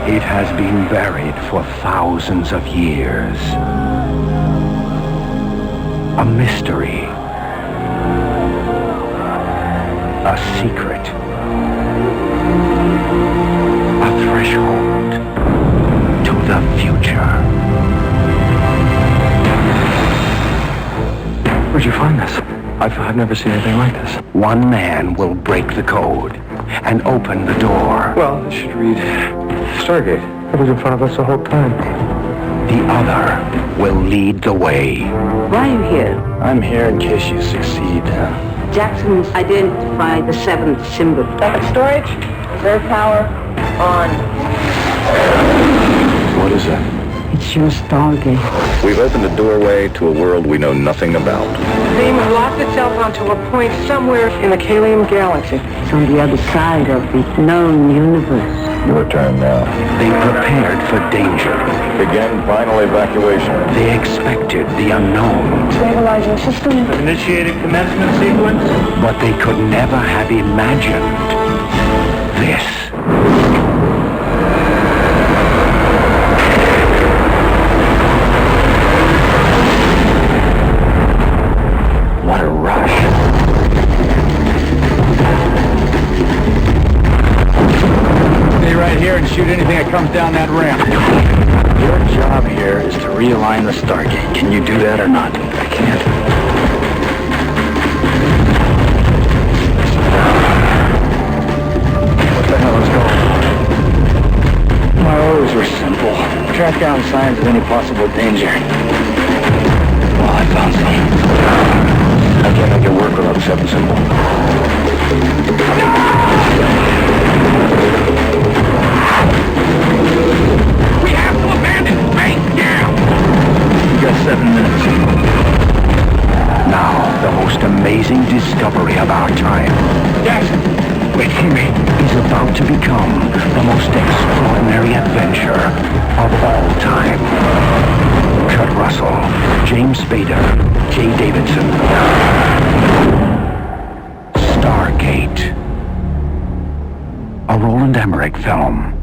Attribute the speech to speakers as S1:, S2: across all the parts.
S1: It has been buried for thousands of years. A mystery. A secret. A threshold to the future.
S2: Where'd you find this? I've never seen anything like this.
S1: One man will break the code and open the door.
S2: Well, this should read Stargate. It was in front of us the whole time.
S1: The other will lead the way.
S3: Why are you here?
S2: I'm here in case you succeed.
S3: Jackson's identified the seventh symbol.
S4: Second storage, reserve power, on.
S2: What is that?
S3: It's your Stargate.
S5: We've opened a doorway to a world we know nothing about.
S4: The beam has locked itself onto a point somewhere in the Kalium galaxy.
S3: It's on the other side of the known universe.
S5: Your turn now.
S1: They prepared for danger.
S5: Begin final evacuation.
S1: They expected the unknown.
S4: Stabilizing system.
S2: Initiated commencement sequence.
S1: But they could never have imagined this. What a rush.
S2: Stay right here and shoot anything that comes down that ramp. Your job here is to realign the Stargate. Can you do that or not? I can't. What the hell is going on? My orders were simple. Track down signs of any possible danger. Well, I found some. I can't make it work without the seventh symbol.
S1: We have to abandon Sphinx now!
S2: You got 7 minutes.
S1: Now, the most amazing discovery of our time.
S2: Jackson, wait for me.
S1: Is about to become the most extraordinary adventure of all time. Kurt Russell, James Spader, Jay Davidson. Stargate. A Roland Emmerich film.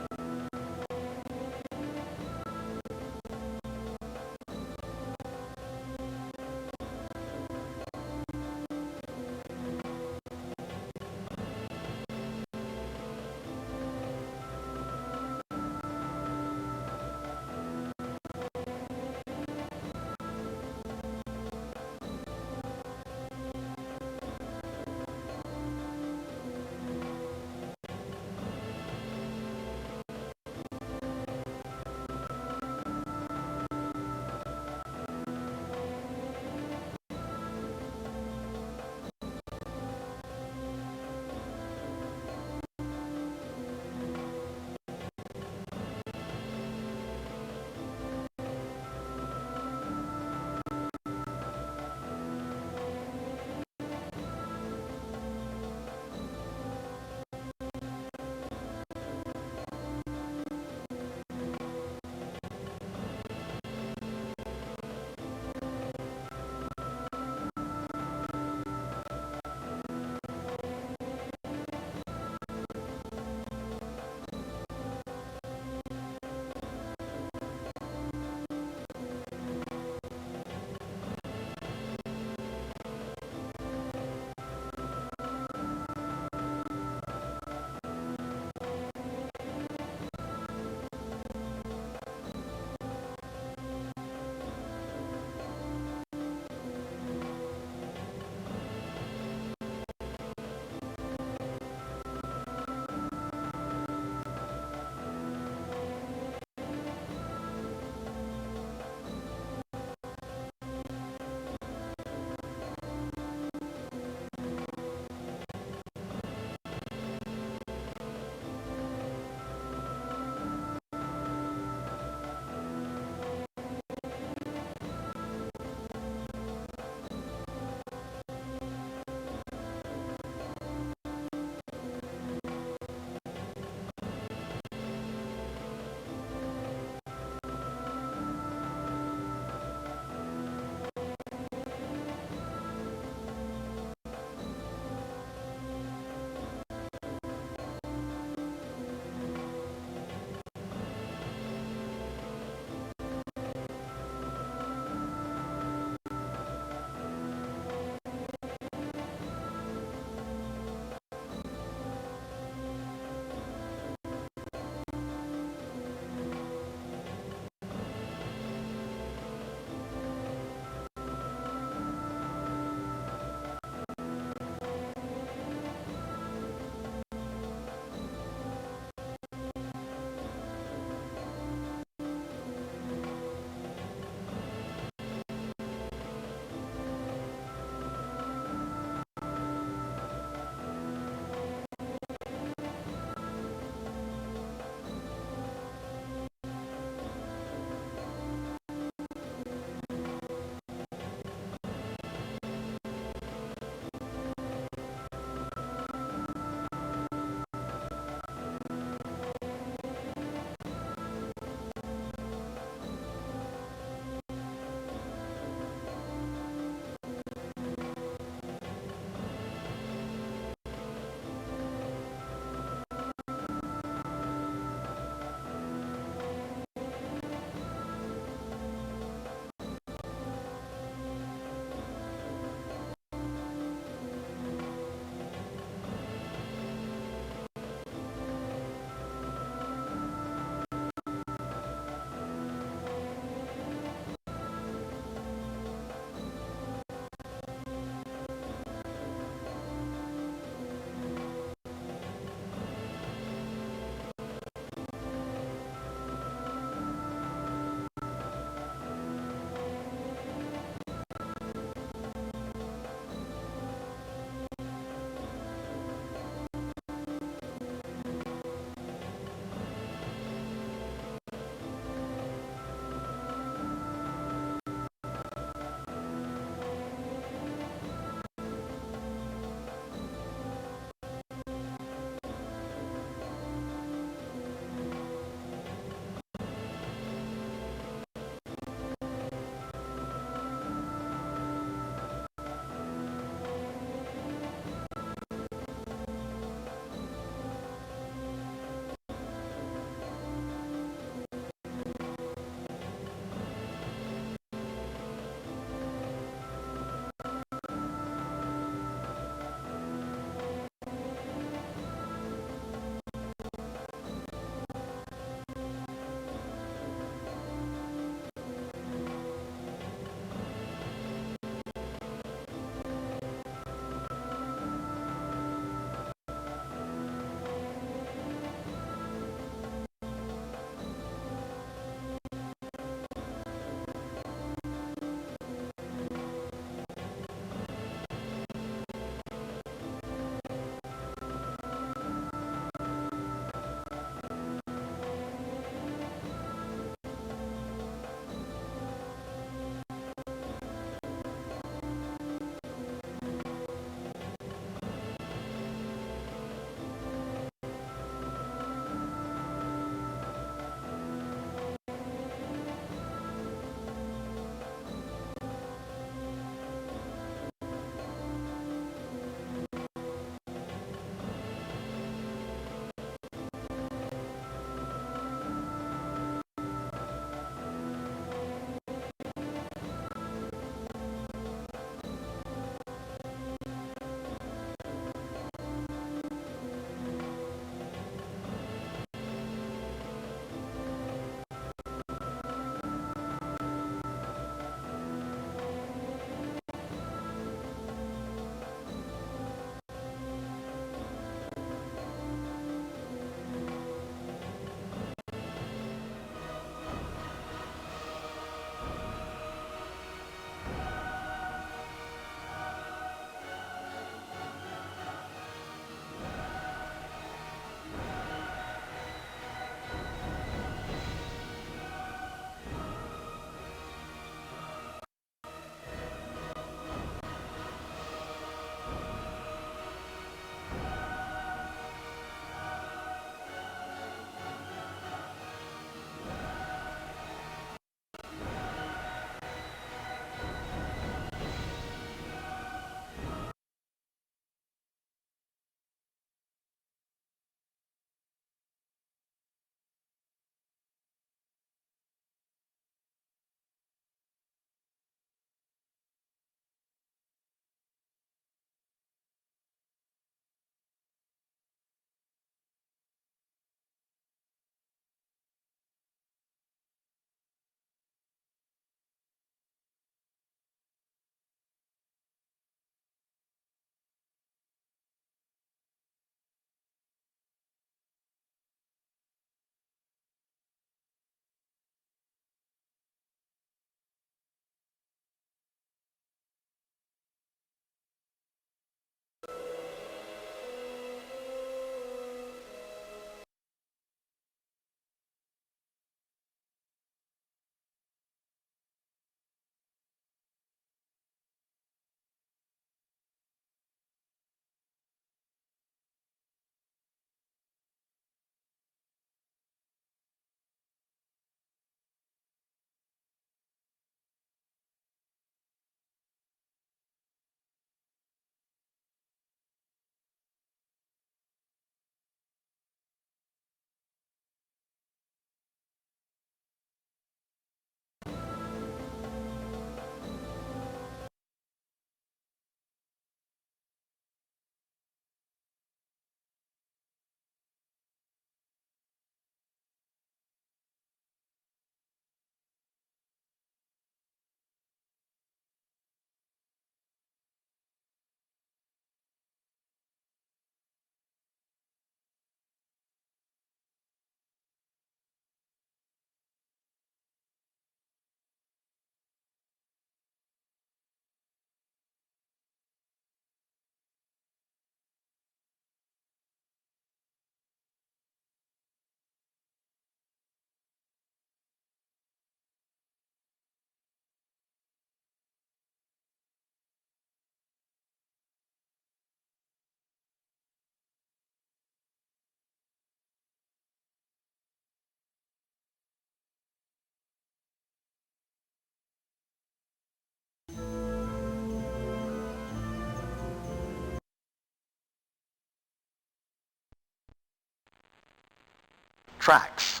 S6: tracks.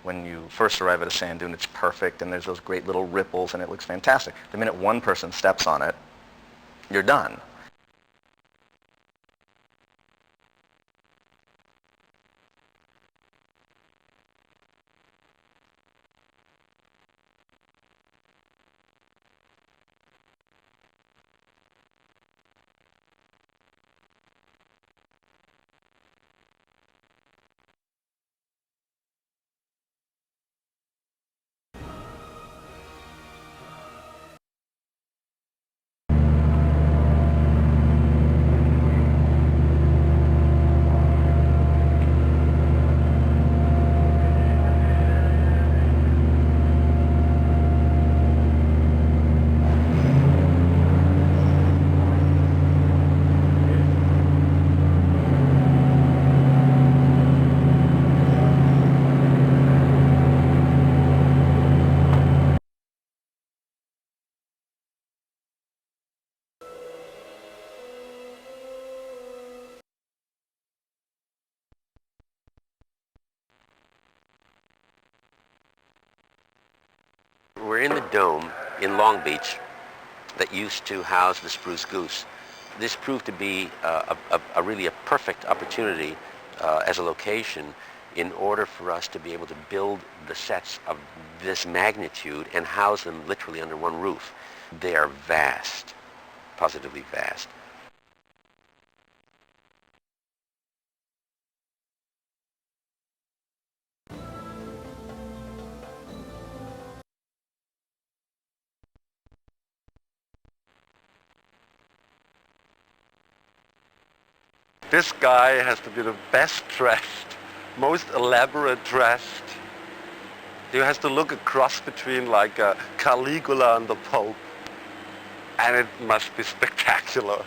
S6: When you first arrive at a sand dune, it's perfect, and there's those great little ripples, and it looks fantastic. The minute one person steps on it, you're done.
S7: We're in the dome in Long Beach that used to house the Spruce Goose. This proved to be really a perfect opportunity as a location in order for us to be able to build the sets of this magnitude and house them literally under one roof. They are vast, positively vast.
S8: This guy has to be the best dressed, most elaborate dressed. He has to look a cross between like Caligula and the Pope. And it must be spectacular.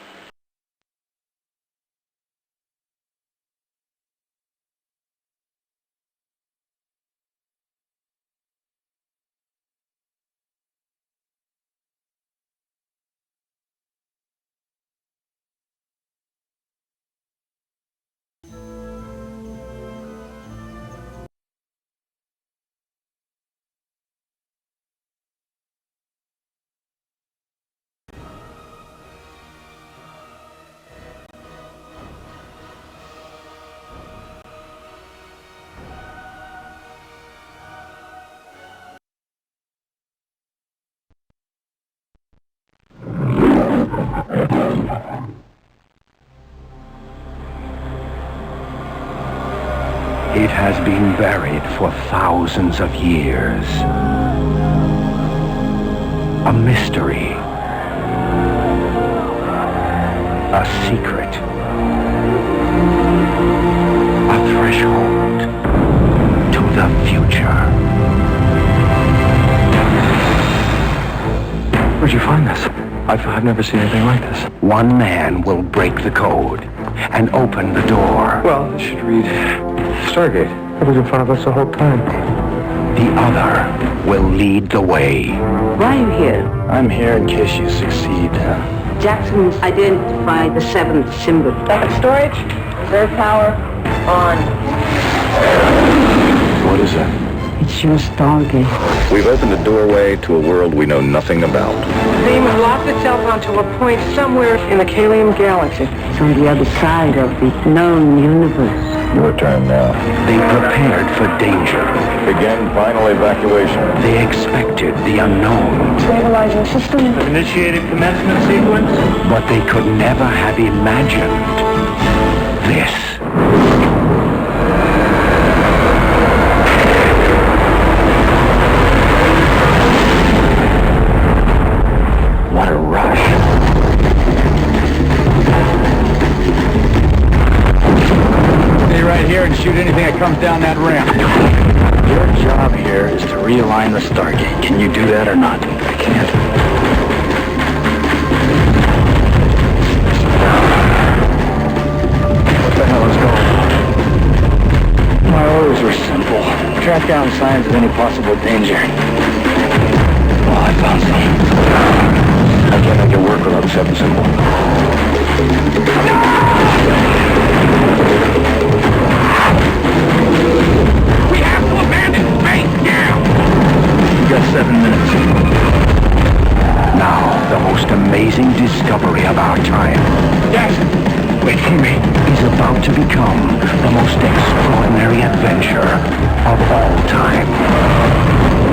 S1: It has been buried for thousands of years. A mystery. A secret. A threshold to the future.
S2: Where'd you find this? I've never seen anything like this.
S1: One man will break the code and open the door.
S2: Well, this should read Stargate. It was in front of us the whole time.
S1: The other will lead the way.
S3: Why are you here?
S2: I'm here in case you succeed.
S3: Jackson identified the seventh symbol.
S4: Second storage, reserve power, on.
S2: What is it?
S3: It's your Stargate.
S5: We've opened a doorway to a world we know nothing about.
S4: The beam has locked itself onto a point somewhere in the Catacomb galaxy.
S3: It's on the other side of the known universe.
S5: Your turn now.
S1: They prepared for danger.
S5: Begin final evacuation.
S1: They expected the unknown.
S4: Stabilizing system.
S2: Initiated commencement sequence.
S1: But they could never have imagined this. What a rush.
S2: Stay right here and shoot anything that comes down that ramp. Your job here is to realign the Stargate. Can you do that or not? I can't. What the hell is going on? My orders were simple. Track down signs of any possible danger. Oh, I found some. I can't make it work without the seventh symbol.
S4: We
S2: We've got 7 minutes.
S1: Now, the most amazing discovery of our time.
S2: Yes! Wait for me.
S1: Is about to become the most extraordinary adventure of all time.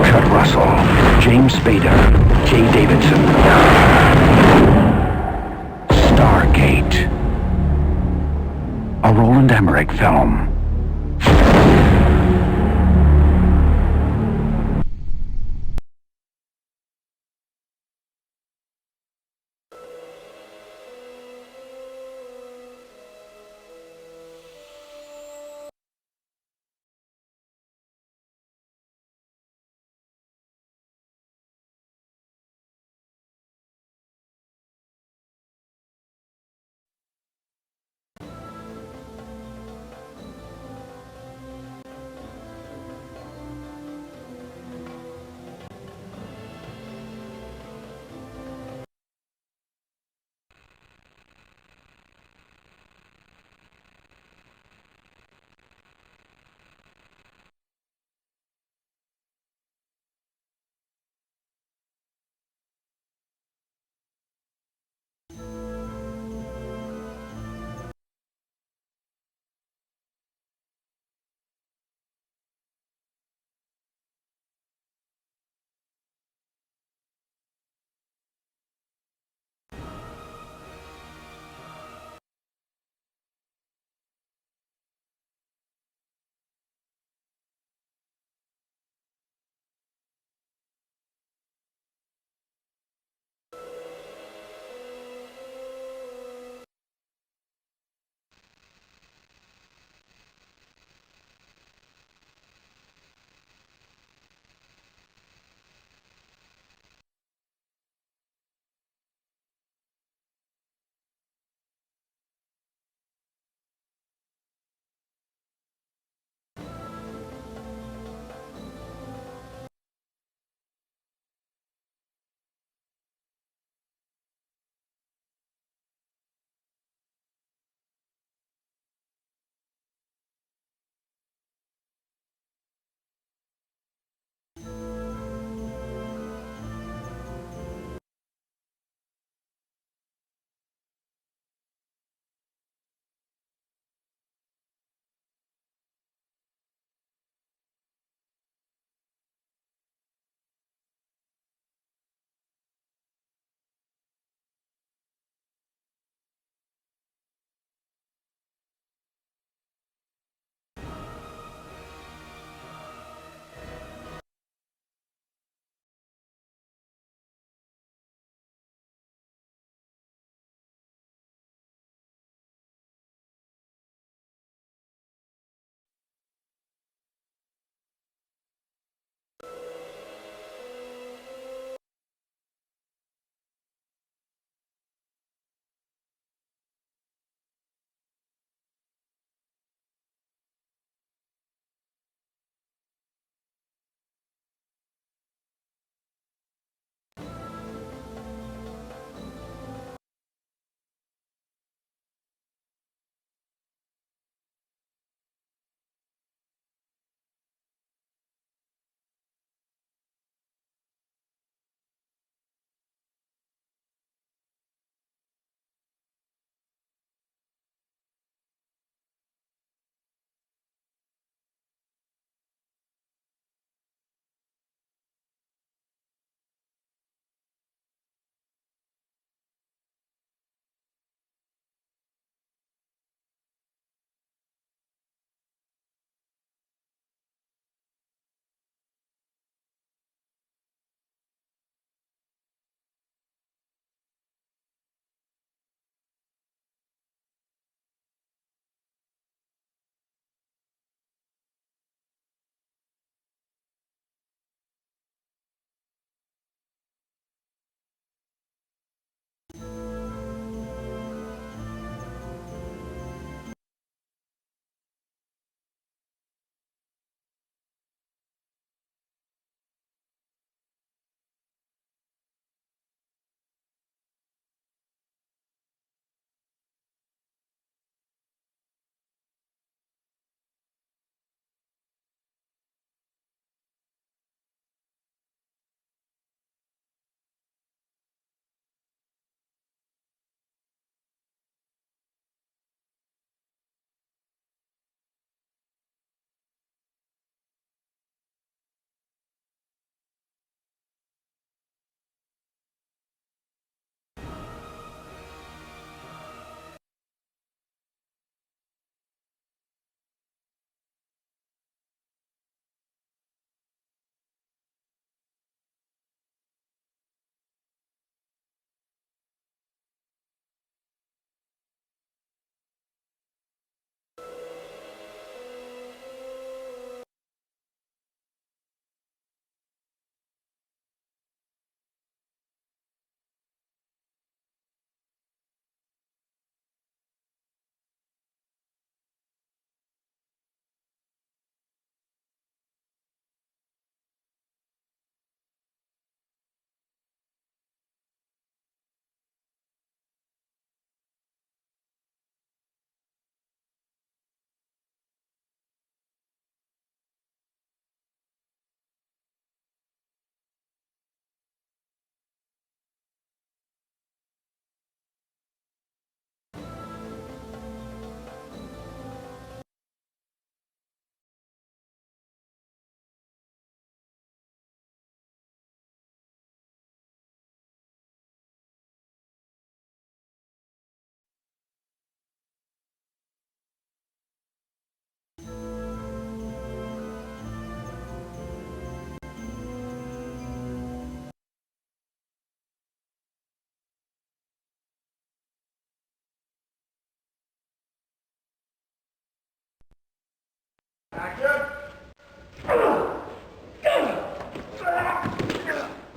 S1: Kurt Russell, James Spader, Jay Davidson. Stargate. A Roland Emmerich film.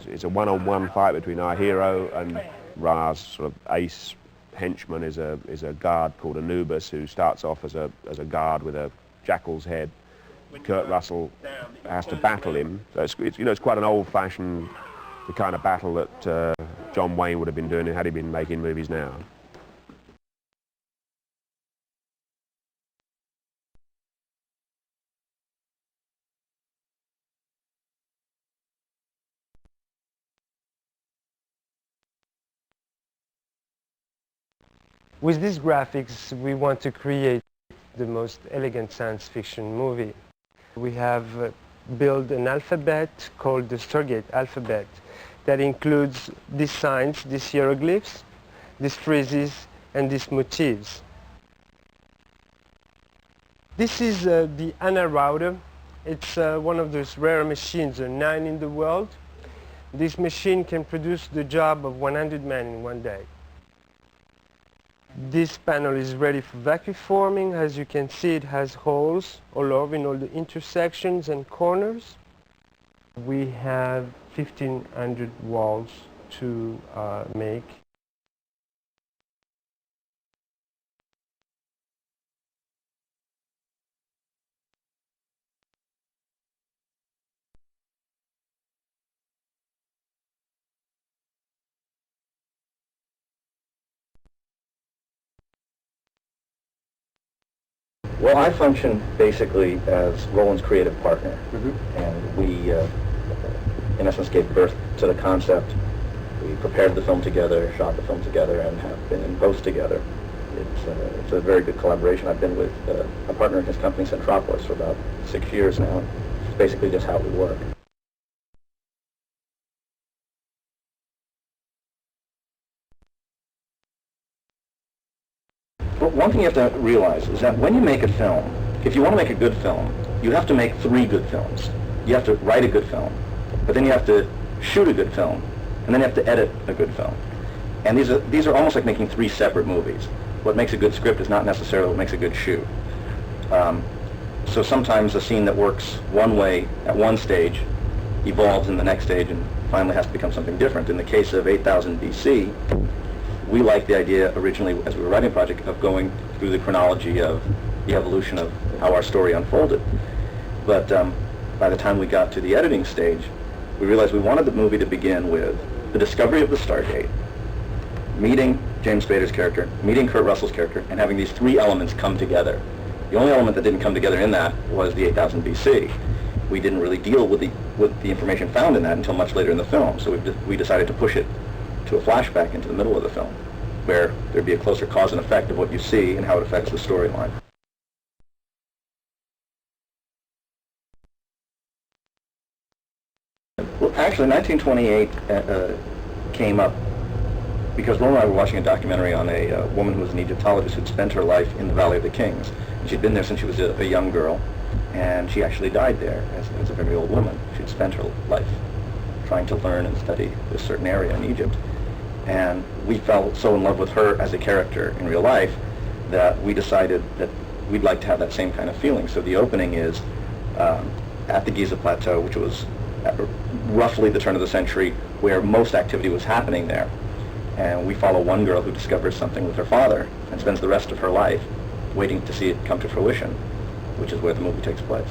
S9: It's a one-on-one fight between our hero and Ra's sort of ace henchman is a guard called Anubis, who starts off as a guard with a jackal's head. Kurt Russell has to battle him. So it's quite an old-fashioned, the kind of battle that John Wayne would have been doing had he been making movies now.
S10: With these graphics, we want to create the most elegant science fiction movie. We have built an alphabet called the Stargate alphabet that includes these signs, these hieroglyphs, these phrases, and these motifs. This is the ANA router. It's one of those rare machines, 9 in the world. This machine can produce the job of 100 men in one day. This panel is ready for vacuum forming. As you can see, it has holes all over in all the intersections and corners. We have 1,500 walls to make.
S2: Well, I function basically as Roland's creative partner, and we, in essence, gave birth to the concept. We prepared the film together, shot the film together, and have been in post together. It's a very good collaboration. I've been with a partner in his company, Sarcophagus, for about 6 years now. It's basically just how we work. But one thing you have to realize is that when you make a film, if you want to make a good film, you have to make 3 good films. You have to write a good film, but then you have to shoot a good film, and then you have to edit a good film. And these are almost like making 3 separate movies. What makes a good script is not necessarily what makes a good shoot. So sometimes a scene that works one way at one stage evolves in the next stage and finally has to become something different. In the case of 8000 BC, we liked the idea originally, as we were writing the project, of going through the chronology of the evolution of how our story unfolded. But by the time we got to the editing stage, we realized we wanted the movie to begin with the discovery of the Stargate, meeting James Spader's character, meeting Kurt Russell's character, and having these 3 elements come together. The only element that didn't come together in that was the 8000 BC. We didn't really deal with the information found in that until much later in the film, so we decided to push it to a flashback into the middle of the film, where there'd be a closer cause and effect of what you see and how it affects the storyline. Well, actually, 1928 came up because Roland and I were watching a documentary on a woman who was an Egyptologist who'd spent her life in the Valley of the Kings. And she'd been there since she was a young girl, and she actually died there as a very old woman. She'd spent her life trying to learn and study this certain area in Egypt. And we fell so in love with her as a character in real life that we decided that we'd like to have that same kind of feeling. So the opening is at the Giza Plateau, which was at roughly the turn of the century where most activity was happening there. And we follow one girl who discovers something with her father and spends the rest of her life waiting to see it come to fruition, which is where the movie takes place.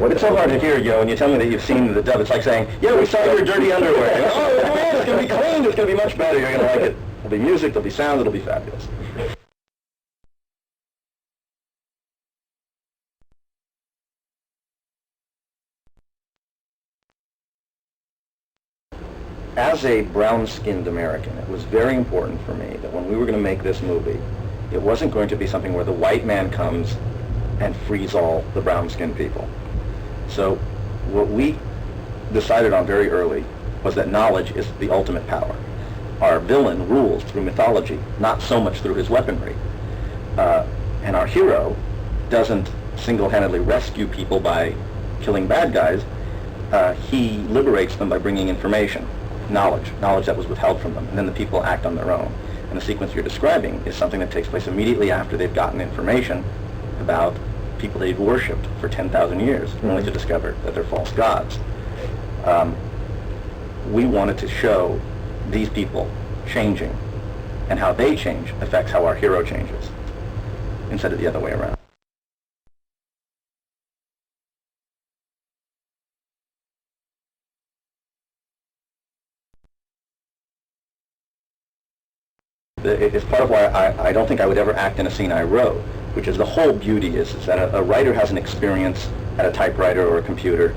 S2: It's so hard to hear, Joe, when you tell me that you've seen the dub. It's like saying, yeah, we saw your dirty underwear. You go, oh, man, it's going to be clean. It's going to be much better. You're going to like it. There'll be music, there'll be sound, it'll be fabulous. As a brown-skinned American, it was very important for me that when we were going to make this movie, it wasn't going to be something where the white man comes and frees all the brown-skinned people. So what we decided on very early was that knowledge is the ultimate power. Our villain rules through mythology, not so much through his weaponry. And our hero doesn't single-handedly rescue people by killing bad guys. He liberates them by bringing information.
S6: knowledge that was withheld from them, and then the people act on their own. And the sequence you're describing is something that takes place immediately after they've gotten information about people they've worshipped for 10,000 years, only to discover that they're false gods. We wanted to show these people changing, and how they change affects how our hero changes, instead of the other way around. It's part of why I don't think I would ever act in a scene I wrote, which is the whole beauty is that a writer has an experience at a typewriter or a computer,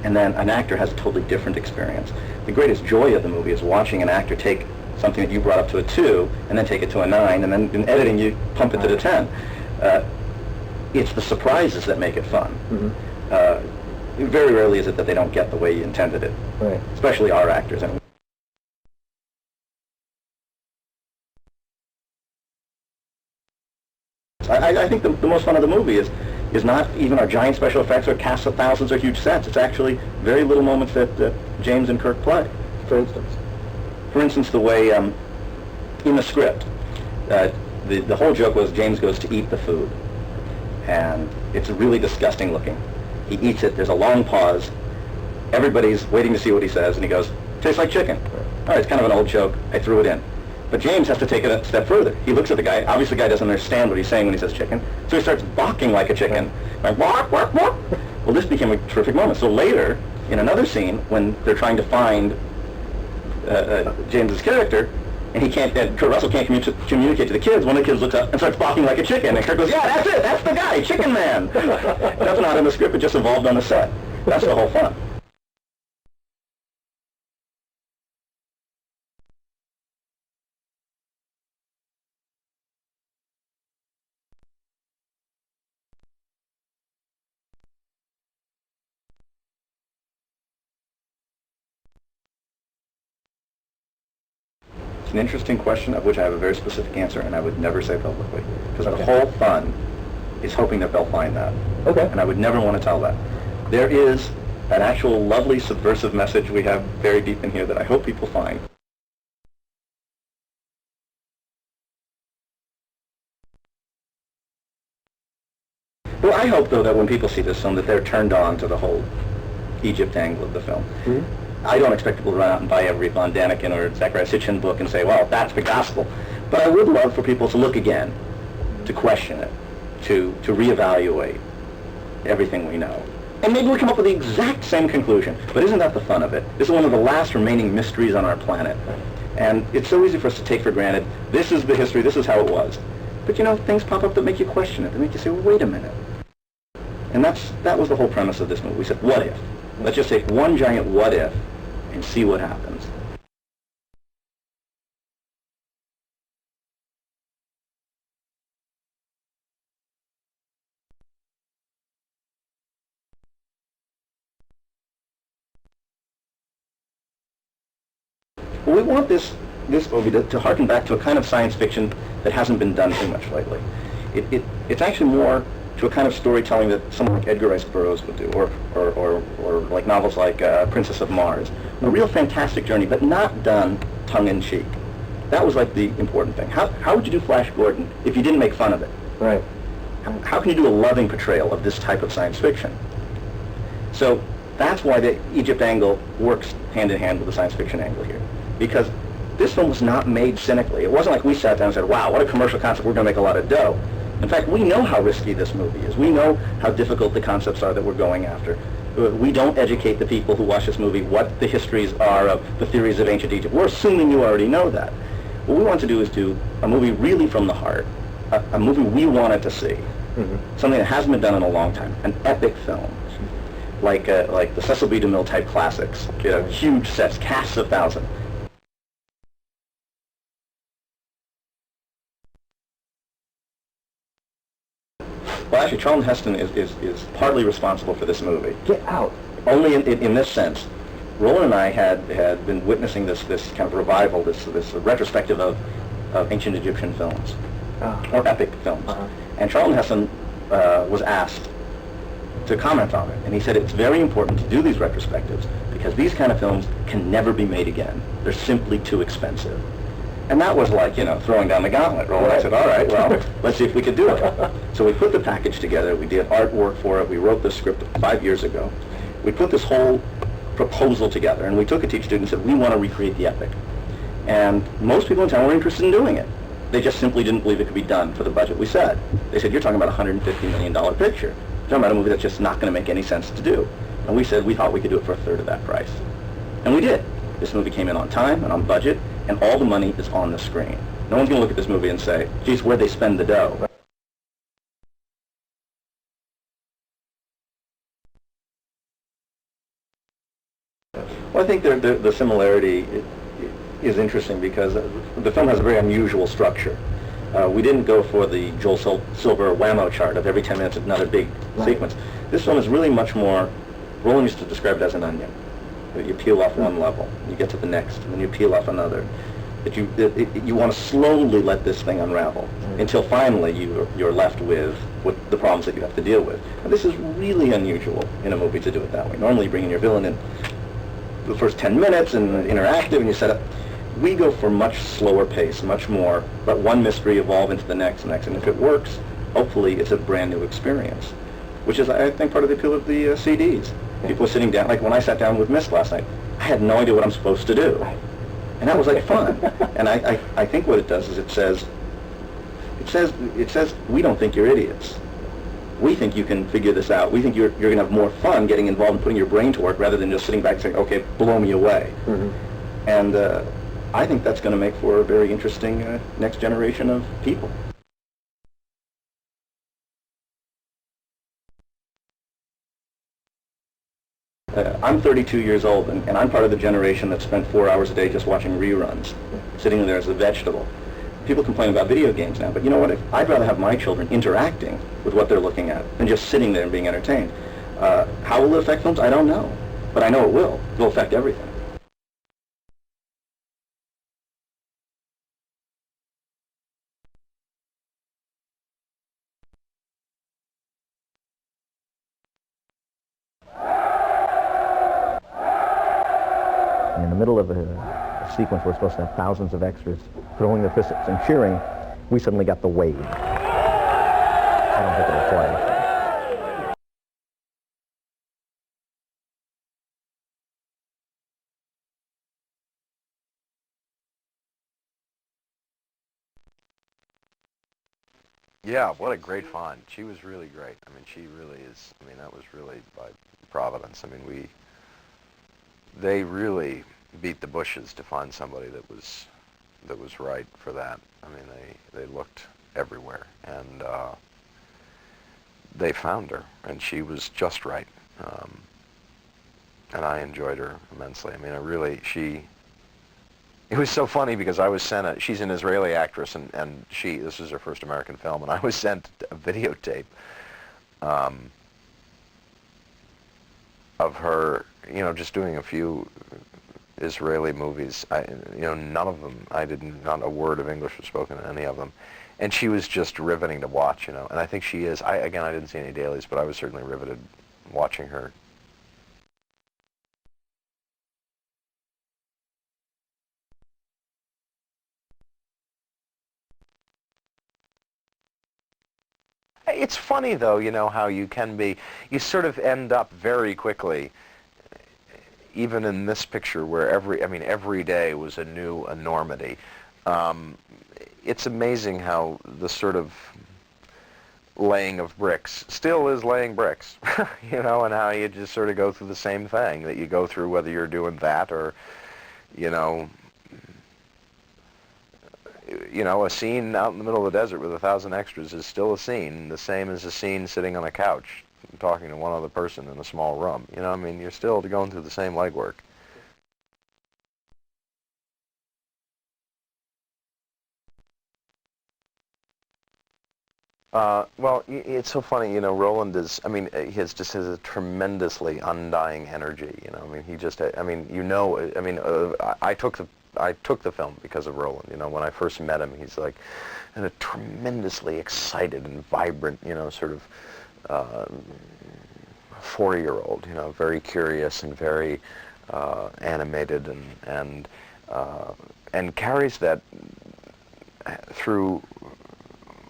S6: and then an actor has a totally different experience. The greatest joy of the movie is watching an actor take something that you brought up to a 2, and then take it to a 9, and then in editing you pump it to the 10. It's the surprises that make it fun. Very rarely is it that they don't get the way you intended it, especially our actors. And I think the most fun of the movie is not even our giant special effects or casts of thousands or huge sets. It's actually very little moments that James and Kirk play. For instance, the way in the script, the whole joke was James goes to eat the food, and it's really disgusting looking. He eats it. There's a long pause. Everybody's waiting to see what he says, and he goes, "Tastes like chicken." All right, it's kind of an old joke. I threw it in. But James has to take it a step further. He looks at the guy. Obviously, the guy doesn't understand what he's saying when he says chicken. So he starts barking like a chicken. Like, bark, bark, bark. Well, this became a terrific moment. So later, in another scene, when they're trying to find James's character, and Kurt Russell can't communicate to the kids, one of the kids looks up and starts barking like a chicken. And Kurt goes, "Yeah, that's it. That's the guy, Chicken Man." That's not in the script. It just evolved on the set. That's the whole fun. An interesting question of which I have a very specific answer, and I would never say publicly, because the whole fun is hoping that they'll find that. And I would never want to tell that. There is an actual lovely subversive message we have very deep in here that I hope people find. Well, I hope, though, that when people see this film, that they're turned on to the whole Egypt angle of the film. I don't expect people to run out and buy every Von Daniken or Zachariah Sitchin book and say, well, that's the gospel. But I would love for people to look again, to question it, to reevaluate everything we know. And maybe we come up with the exact same conclusion. But isn't that the fun of it? This is one of the last remaining mysteries on our planet. And it's so easy for us to take for granted, this is the history, this is how it was. But you know, things pop up that make you question it, that make you say, well, wait a minute. And that was the whole premise of this movie. We said, what if? Let's just take one giant what if and see what happens. Well, we want this movie to harken back to a kind of science fiction that hasn't been done too much lately. It's actually more to a kind of storytelling that someone like Edgar Rice Burroughs would do, or like novels like Princess of Mars. A real fantastic journey, but not done tongue-in-cheek. That was like the important thing. How would you do Flash Gordon if you didn't make fun of it? Right. How can you do a loving portrayal of this type of science fiction? So that's why the Egypt angle works hand-in-hand with the science fiction angle here. Because this film was not made cynically. It wasn't like we sat down and said, wow, what a commercial concept, we're going to make a lot of dough. In fact, we know how risky this movie is. We know how difficult the concepts are that we're going after. We don't educate the people who watch this movie what the histories are of the theories of ancient Egypt. We're assuming you already know that. What we want to do is do a movie really from the heart, a movie we wanted to see, something that hasn't been done in a long time, an epic film, like the Cecil B. DeMille type classics, huge sets, casts of thousands. Well, actually, Charlton Heston is partly responsible for this movie. Get out. Only in this sense. Roland and I had been witnessing this kind of revival, this retrospective of ancient Egyptian films, or epic films. And Charlton Heston was asked to comment on it. And he said it's very important to do these retrospectives because these kind of films can never be made again. They're simply too expensive. And that was like, you know, throwing down the gauntlet. Roland, I said, all right, well, let's see if we could do it. So we put the package together. We did artwork for it. We wrote the script 5 years ago. We put this whole proposal together, and we took it to each student and said, we want to recreate the epic. And most people in town were interested in doing it. They just simply didn't believe it could be done for the budget we said. They said, you're talking about a $150 million picture. You're talking about a movie that's just not going to make any sense to do. And we said we thought we could do it for a third of that price. And we did. This movie came in on time and on budget, and all the money is on the screen. No one's going to look at this movie and say, geez, where'd they spend the dough? Well, I think the similarity is interesting because the film has a very unusual structure. We didn't go for the Joel Silver whammo chart of every 10 minutes another big sequence. This film is really much more, Roland used to describe it as an onion. You peel off one level, you get to the next, and then you peel off another. But you want to slowly let this thing unravel until finally you're left with the problems that you have to deal with. And this is really unusual in a movie to do it that way. Normally you bring in your villain in the first 10 minutes and interactive and you set up. We go for much slower pace, much more, let one mystery evolve into the next and next. And if it works, hopefully it's a brand new experience, which is, I think, part of the appeal of the CDs. People sitting down, like when I sat down with Mist last night, I had no idea what I'm supposed to do. And that was like fun. And I think what it does is it says, we don't think you're idiots. We think you can figure this out. We think you're going to have more fun getting involved and putting your brain to work rather than just sitting back and saying, okay, blow me away. Mm-hmm. And I think that's going to make for a very interesting next generation of people. I'm 32 years old, and I'm part of the generation that spent 4 hours a day just watching reruns, sitting there as a vegetable. People complain about video games now, but you know what? I'd rather have my children interacting with what they're looking at than just sitting there and being entertained. How will it affect films? I don't know, but I know it will. It will affect everything.
S2: In the middle of a sequence, we're supposed to have thousands of extras throwing their fists and cheering. We suddenly got the wave. I don't think it'll play.
S5: Yeah, what a great find. She was really great. I mean, she really is. I mean, that was really by providence. I mean, they really beat the bushes to find somebody that was right for that. I mean, they looked everywhere, and they found her, and she was just right. And I enjoyed her immensely. I mean, it was so funny because I was sent she's an Israeli actress, and this is her first American film, and I was sent a videotape of her, just doing a few Israeli movies. None of them, not a word of English was spoken in any of them. And she was just riveting to watch, and I think she is. I didn't see any dailies, but I was certainly riveted watching her. It's funny, though, how you sort of end up very quickly, even in this picture where every day was a new enormity. It's amazing how the sort of laying of bricks still is laying bricks, and how you just sort of go through the same thing that you go through whether you're doing that or, a scene out in the middle of the desert with 1,000 extras is still a scene, the same as a scene sitting on a couch talking to one other person in a small room. You're still going through the same legwork. Well, it's so funny, Roland is, he has a tremendously undying energy, he just, I took the film because of Roland. When I first met him, he's like a tremendously excited and vibrant, sort of 4-year-old, very curious and very animated and carries that through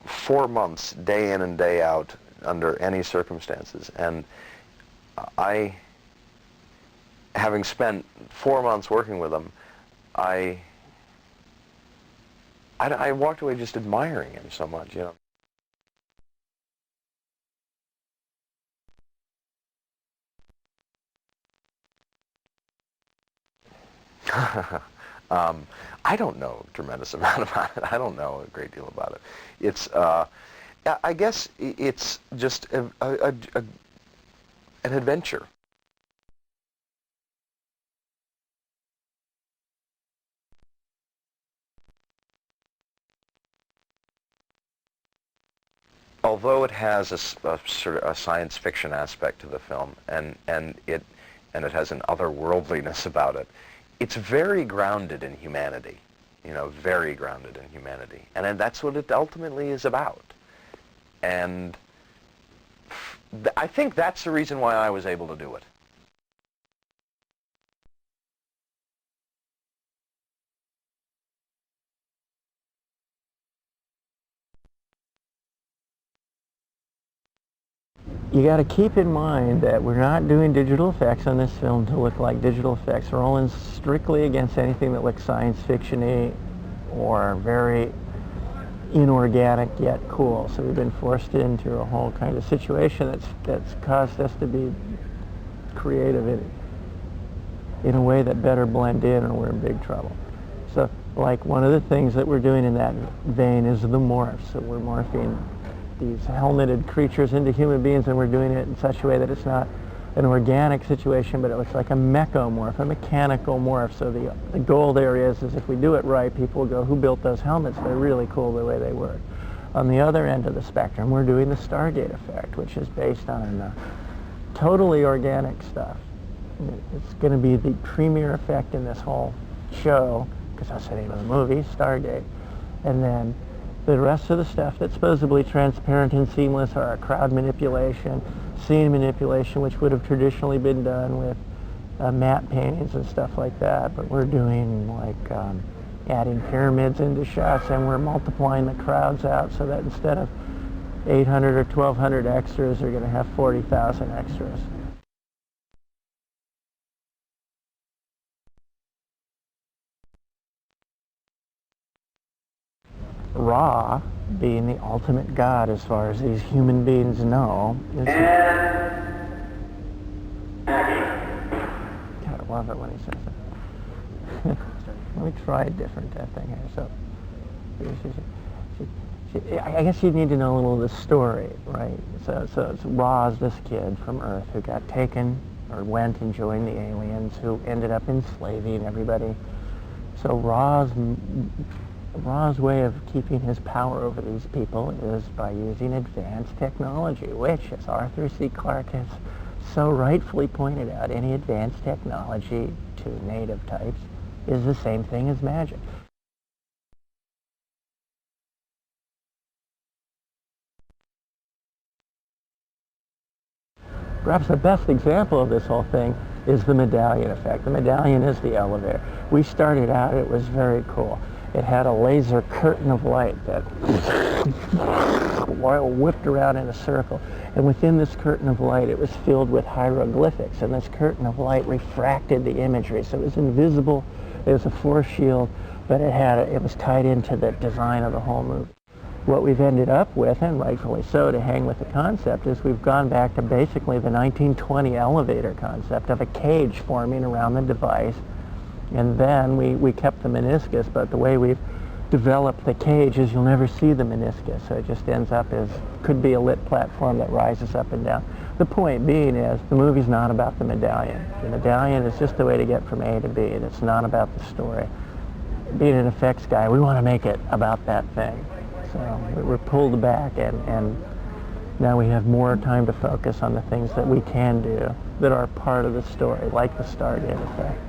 S5: 4 months, day in and day out, under any circumstances. And I, having spent 4 months working with them, I walked away just admiring him so much, you know. I don't know a tremendous amount about it. I don't know a great deal about it. It's, I guess it's just an adventure. Although it has a sort of a science fiction aspect to the film, and it has an otherworldliness about it, it's very grounded in humanity, you know, very grounded in humanity. And that's what it ultimately is about. And I think that's the reason why I was able to do it.
S11: You got to keep in mind that we're not doing digital effects on this film to look like digital effects. We're all strictly against anything that looks science fiction-y or very inorganic yet cool. So we've been forced into a whole kind of situation that's caused us to be creative in a way that better blend in, or we're in big trouble. So, like, one of the things that we're doing in that vein is the morphs. So we're morphing these helmeted creatures into human beings, and we're doing it in such a way that it's not an organic situation, but it looks like a mechamorph, a mechanical morph. So the goal there is if we do it right, people will go, who built those helmets? They're really cool the way they work. On the other end of the spectrum, we're doing the Stargate effect, which is based on totally organic stuff. It's going to be the premier effect in this whole show, because that's the name of the movie, Stargate. And then the rest of the stuff that's supposedly transparent and seamless are crowd manipulation, scene manipulation, which would have traditionally been done with matte paintings and stuff like that. But we're doing, like, adding pyramids into shots, and we're multiplying the crowds out so that instead of 800 or 1,200 extras, they're going to have 40,000 extras. Ra, being the ultimate god as far as these human beings know, is... God, I love it when he says that. Let me try a different thing here. So, I guess you need to know a little of the story, right? So it's Ra's this kid from Earth who got taken, or went and joined the aliens, who ended up enslaving everybody. So Ra's way of keeping his power over these people is by using advanced technology, which, as Arthur C. Clarke has so rightfully pointed out, any advanced technology to native types is the same thing as magic. Perhaps the best example of this whole thing is the medallion effect. The medallion is the elevator. We started out, it was very cool. It had a laser curtain of light that whipped around in a circle. And within this curtain of light, it was filled with hieroglyphics. And this curtain of light refracted the imagery. So it was invisible. It was a force shield, but it was tied into the design of the whole movie. What we've ended up with, and rightfully so, to hang with the concept, is we've gone back to basically the 1920 elevator concept of a cage forming around the device. And then we kept the meniscus, but the way we've developed the cage is you'll never see the meniscus. So it just ends up as, could be a lit platform that rises up and down. The point being is, the movie's not about the medallion. The medallion is just a way to get from A to B, and it's not about the story. Being an effects guy, we want to make it about that thing. So we're pulled back, and now we have more time to focus on the things that we can do that are part of the story, like the Stargate effect.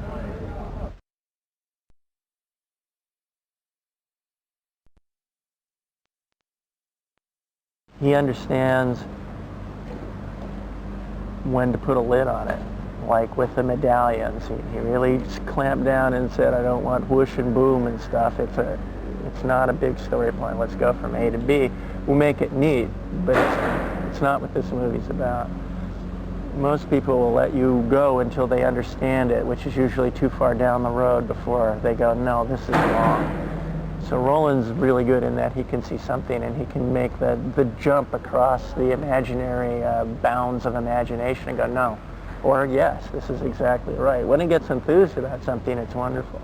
S11: He understands when to put a lid on it. like with the medallions. He really clamped down and said, I don't want whoosh and boom and stuff. It's not a big story point. Let's go from A to B. We'll make it neat, but it's not what this movie's about. Most people will let you go until they understand it, which is usually too far down the road before they go, no, this is wrong. So Roland's really good in that he can see something and he can make the jump across the imaginary bounds of imagination and go, no, or yes, this is exactly right. When he gets enthused about something, it's wonderful.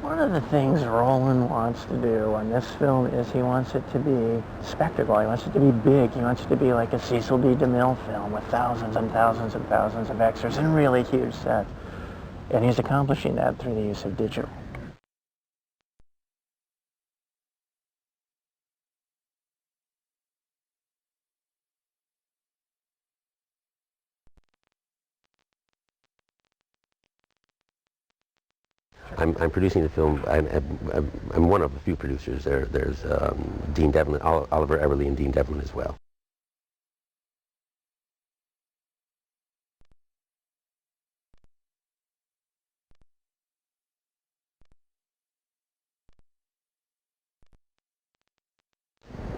S11: One of the things Roland wants to do on this film is he wants it to be spectacle. He wants it to be big. He wants it to be like a Cecil B. DeMille film with thousands and thousands and thousands of extras and really huge sets. And he's accomplishing that through the use of digital.
S7: I'm producing the film. I'm one of a few producers. There's Dean Devlin, Oliver Everly, and Dean Devlin as well.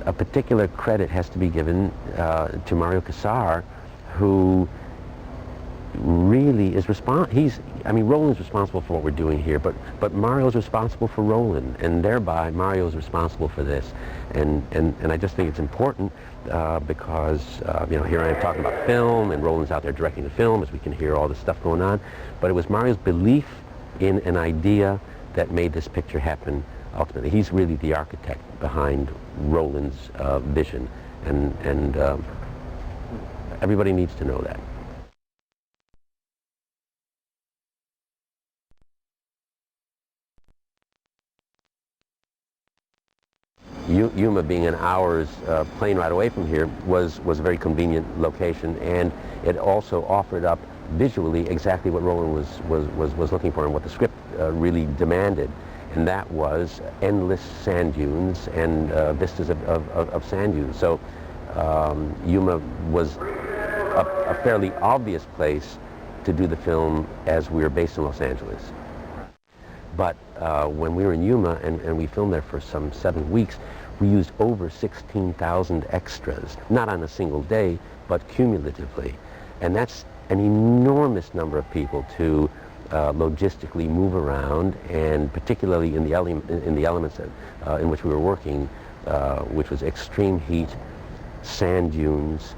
S7: A particular credit has to be given to Mario Casar, who really is Roland's responsible for what we're doing here, but Mario's responsible for Roland, and thereby Mario's responsible for this. And I just think it's important because here I am talking about film, and Roland's out there directing the film, as we can hear all this stuff going on. But it was Mario's belief in an idea that made this picture happen ultimately. He's really the architect behind Roland's vision, and everybody needs to know that. Yuma, being an hour's plane ride away from here, was a very convenient location, and it also offered up visually exactly what Roland was looking for and what the script really demanded, and that was endless sand dunes and vistas of sand dunes. So Yuma was a fairly obvious place to do the film, as we were based in Los Angeles. But when we were in Yuma and we filmed there for some 7 weeks, we used over 16,000 extras, not on a single day, but cumulatively. And that's an enormous number of people to logistically move around, and particularly in the elements in which we were working, which was extreme heat, sand dunes,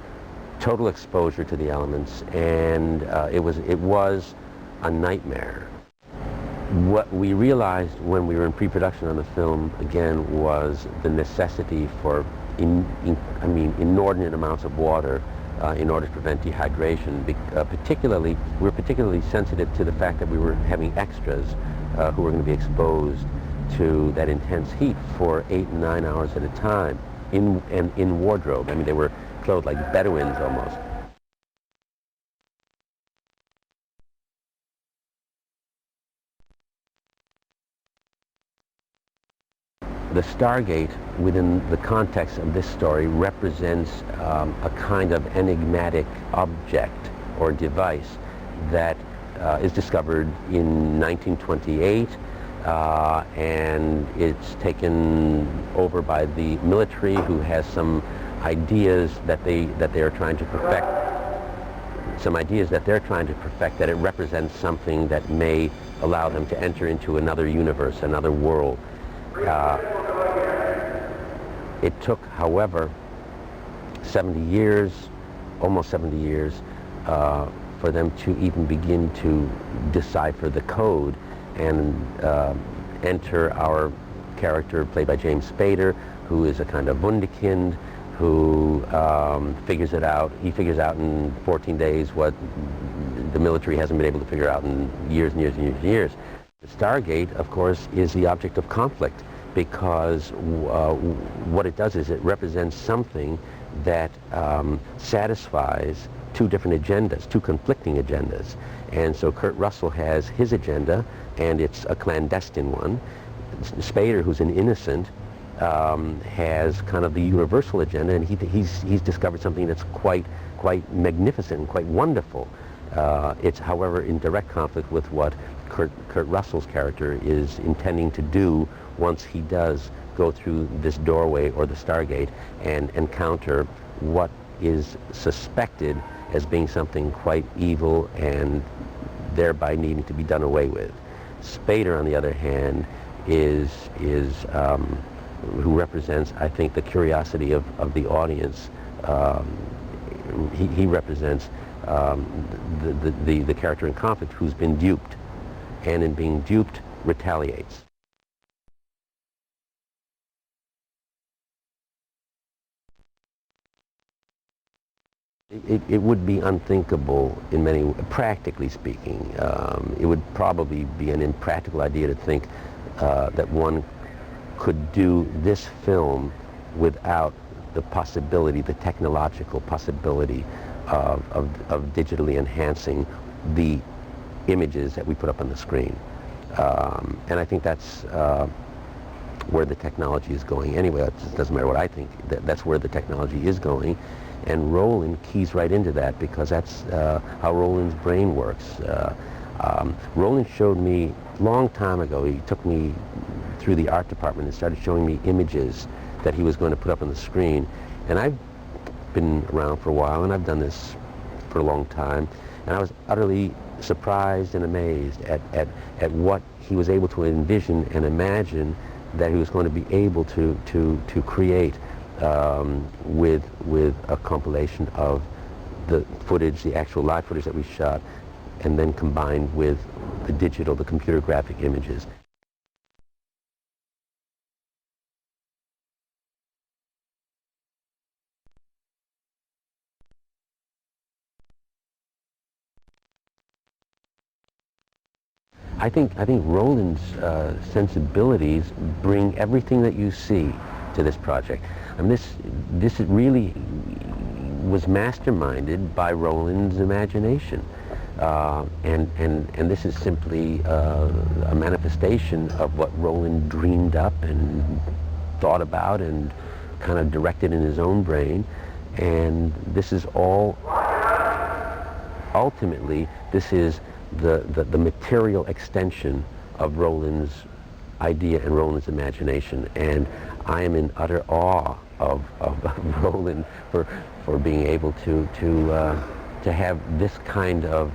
S7: total exposure to the elements, and it was a nightmare. What we realized when we were in pre-production on the film, again, was the necessity for inordinate amounts of water in order to prevent dehydration. We were particularly sensitive to the fact that we were having extras who were going to be exposed to that intense heat for 8 and 9 hours at a time in wardrobe. I mean, they were clothed like Bedouins almost. The Stargate, within the context of this story, represents a kind of enigmatic object or device that is discovered in 1928, and it's taken over by the military, who has some ideas that they are trying to perfect. That it represents something that may allow them to enter into another universe, another world. It took, however, 70 years, almost 70 years, for them to even begin to decipher the code and enter our character, played by James Spader, who is a kind of wunderkind, who figures it out. He figures out in 14 days what the military hasn't been able to figure out in years and years and years and years. The Stargate, of course, is the object of conflict, because what it does is it represents something that satisfies two different agendas, two conflicting agendas. And so Kurt Russell has his agenda, and it's a clandestine one. Spader, who's an innocent, has kind of the universal agenda, and he's discovered something that's quite magnificent and quite wonderful. It's, however, in direct conflict with what Kurt Russell's character is intending to do once he does go through this doorway or the Stargate and encounter what is suspected as being something quite evil and thereby needing to be done away with. Spader, on the other hand, is who represents, I think, the curiosity of the audience. He represents the character in conflict who's been duped, and in being duped, retaliates. It would be unthinkable in many, practically speaking. It would probably be an impractical idea to think that one could do this film without the possibility, the technological possibility of digitally enhancing the images that we put up on the screen. And I think that's where the technology is going anyway. It doesn't matter what I think, that's where the technology is going. And Roland keys right into that, because that's how Roland's brain works. Roland showed me a long time ago, he took me through the art department and started showing me images that he was going to put up on the screen. And I've been around for a while, and I've done this for a long time, and I was utterly surprised and amazed at what he was able to envision and imagine that he was going to be able to create with a compilation of the footage, the actual live footage that we shot, and then combined with the digital, the computer graphic images. I think Roland's sensibilities bring everything that you see to this project. I mean, this really was masterminded by Roland's imagination, and this is simply a manifestation of what Roland dreamed up and thought about and kind of directed in his own brain. And this is all, ultimately, this is the material extension of Roland's idea and Roland's imagination. And I am in utter awe of Roland for being able to have this kind of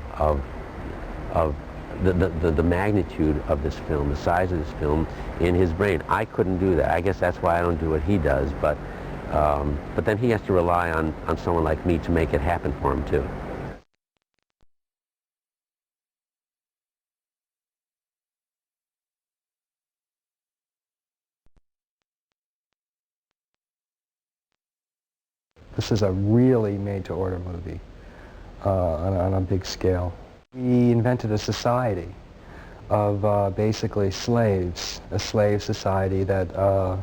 S7: the magnitude of this film, the size of this film in his brain. I couldn't do that. I guess that's why I don't do what he does, but then he has to rely on someone like me to make it happen for him too.
S12: This is a really made-to-order movie on a big scale. We invented a society of basically slaves, a slave society that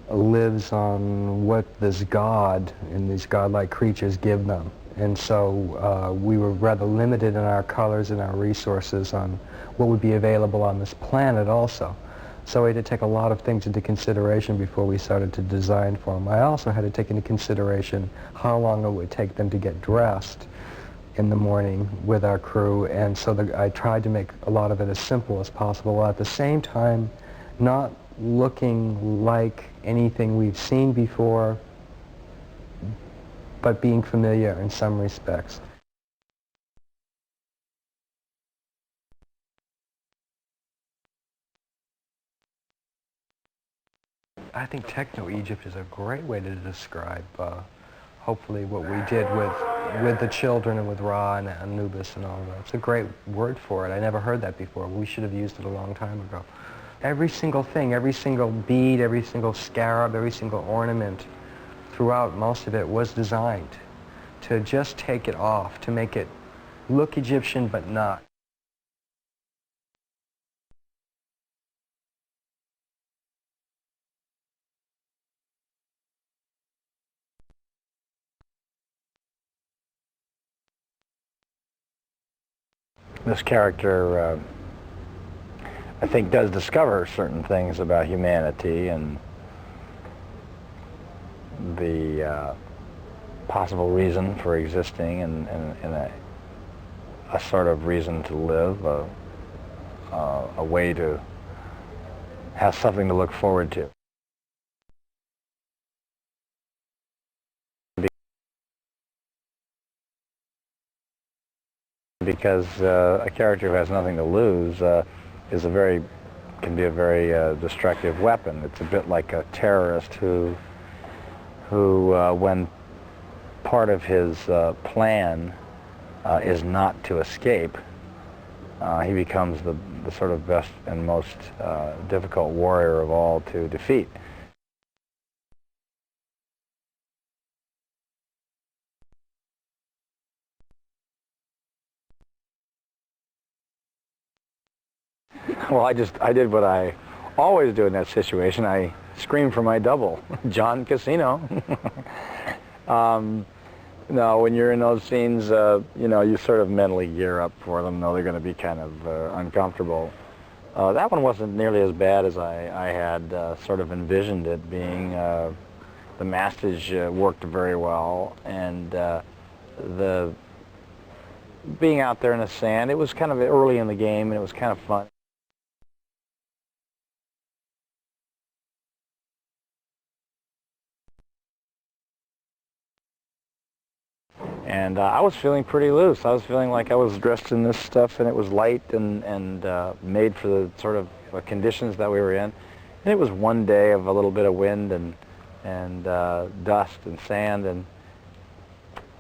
S12: lives on what this god and these godlike creatures give them. And so we were rather limited in our colors and our resources on what would be available on this planet also. So we had to take a lot of things into consideration before we started to design for them. I also had to take into consideration how long it would take them to get dressed in the morning with our crew, and so I tried to make a lot of it as simple as possible, while at the same time not looking like anything we've seen before, but being familiar in some respects. I think Techno-Egypt is a great way to describe, hopefully, what we did with the children and with Ra and Anubis and all that. It's a great word for it. I never heard that before. We should have used it a long time ago. Every single thing, every single bead, every single scarab, every single ornament throughout, most of it was designed to just take it off, to make it look Egyptian but not.
S2: this character, I think, does discover certain things about humanity and the possible reason for existing and a sort of reason to live, a way to have something to look forward to. Because a character who has nothing to lose can be a very destructive weapon. It's a bit like a terrorist who when part of his plan is not to escape, he becomes the sort of best and most difficult warrior of all to defeat. Well, I did what I always do in that situation. I screamed for my double, John Casino. No, when you're in those scenes, you know, you sort of mentally gear up for them, though they're going to be kind of uncomfortable. That one wasn't nearly as bad as I had sort of envisioned it being. The mastage worked very well, and the being out there in the sand, it was kind of early in the game, and it was kind of fun. And I was feeling pretty loose. I was feeling like I was dressed in this stuff, and it was light and made for the sort of conditions that we were in. And it was one day of a little bit of wind and dust and sand, and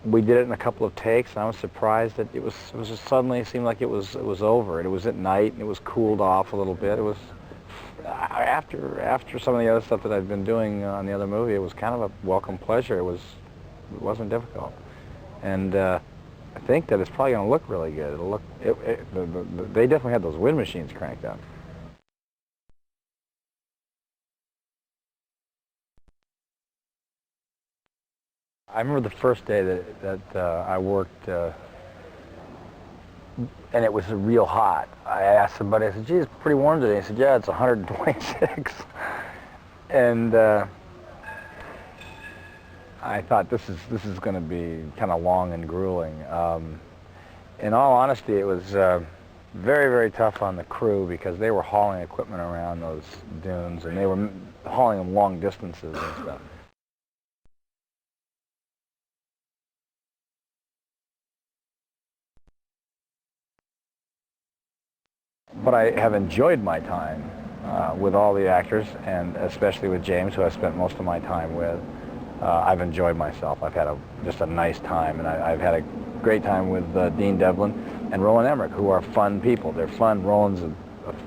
S2: we did it in a couple of takes. And I was surprised that it was just suddenly, it seemed like it was over. And it was at night, and it was cooled off a little bit. It was after some of the other stuff that I'd been doing on the other movie. It was kind of a welcome pleasure. It wasn't difficult. And I think that it's probably going to look really good. It'll look. They definitely had those wind machines cranked up. I remember the first day that I worked, and it was real hot. I asked somebody. I said, "Gee, it's pretty warm today." He said, "Yeah, it's 126." And I thought this is going to be kind of long and grueling. In all honesty, it was very, very tough on the crew because they were hauling equipment around those dunes, and they were hauling them long distances and stuff. But I have enjoyed my time with all the actors, and especially with James, who I spent most of my time with. I've enjoyed myself. I've had just a nice time, and I've had a great time with Dean Devlin and Roland Emmerich, who are fun people. They're fun.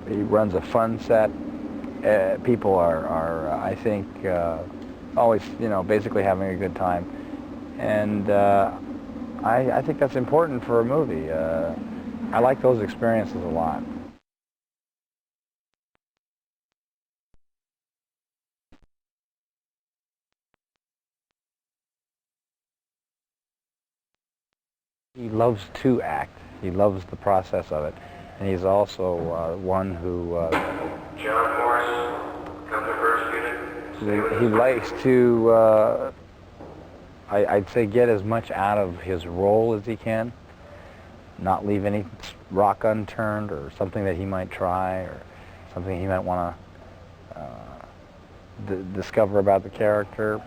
S2: He runs a fun set. People are I think, always, you know, basically having a good time, and I think that's important for a movie. I like those experiences a lot. He loves to act. He loves the process of it, and he's also one who.
S13: John Morris, come to first unit.
S2: He likes to, I'd say, get as much out of his role as he can. Not leave any rock unturned, or something that he might try, or something he might want to discover about the character.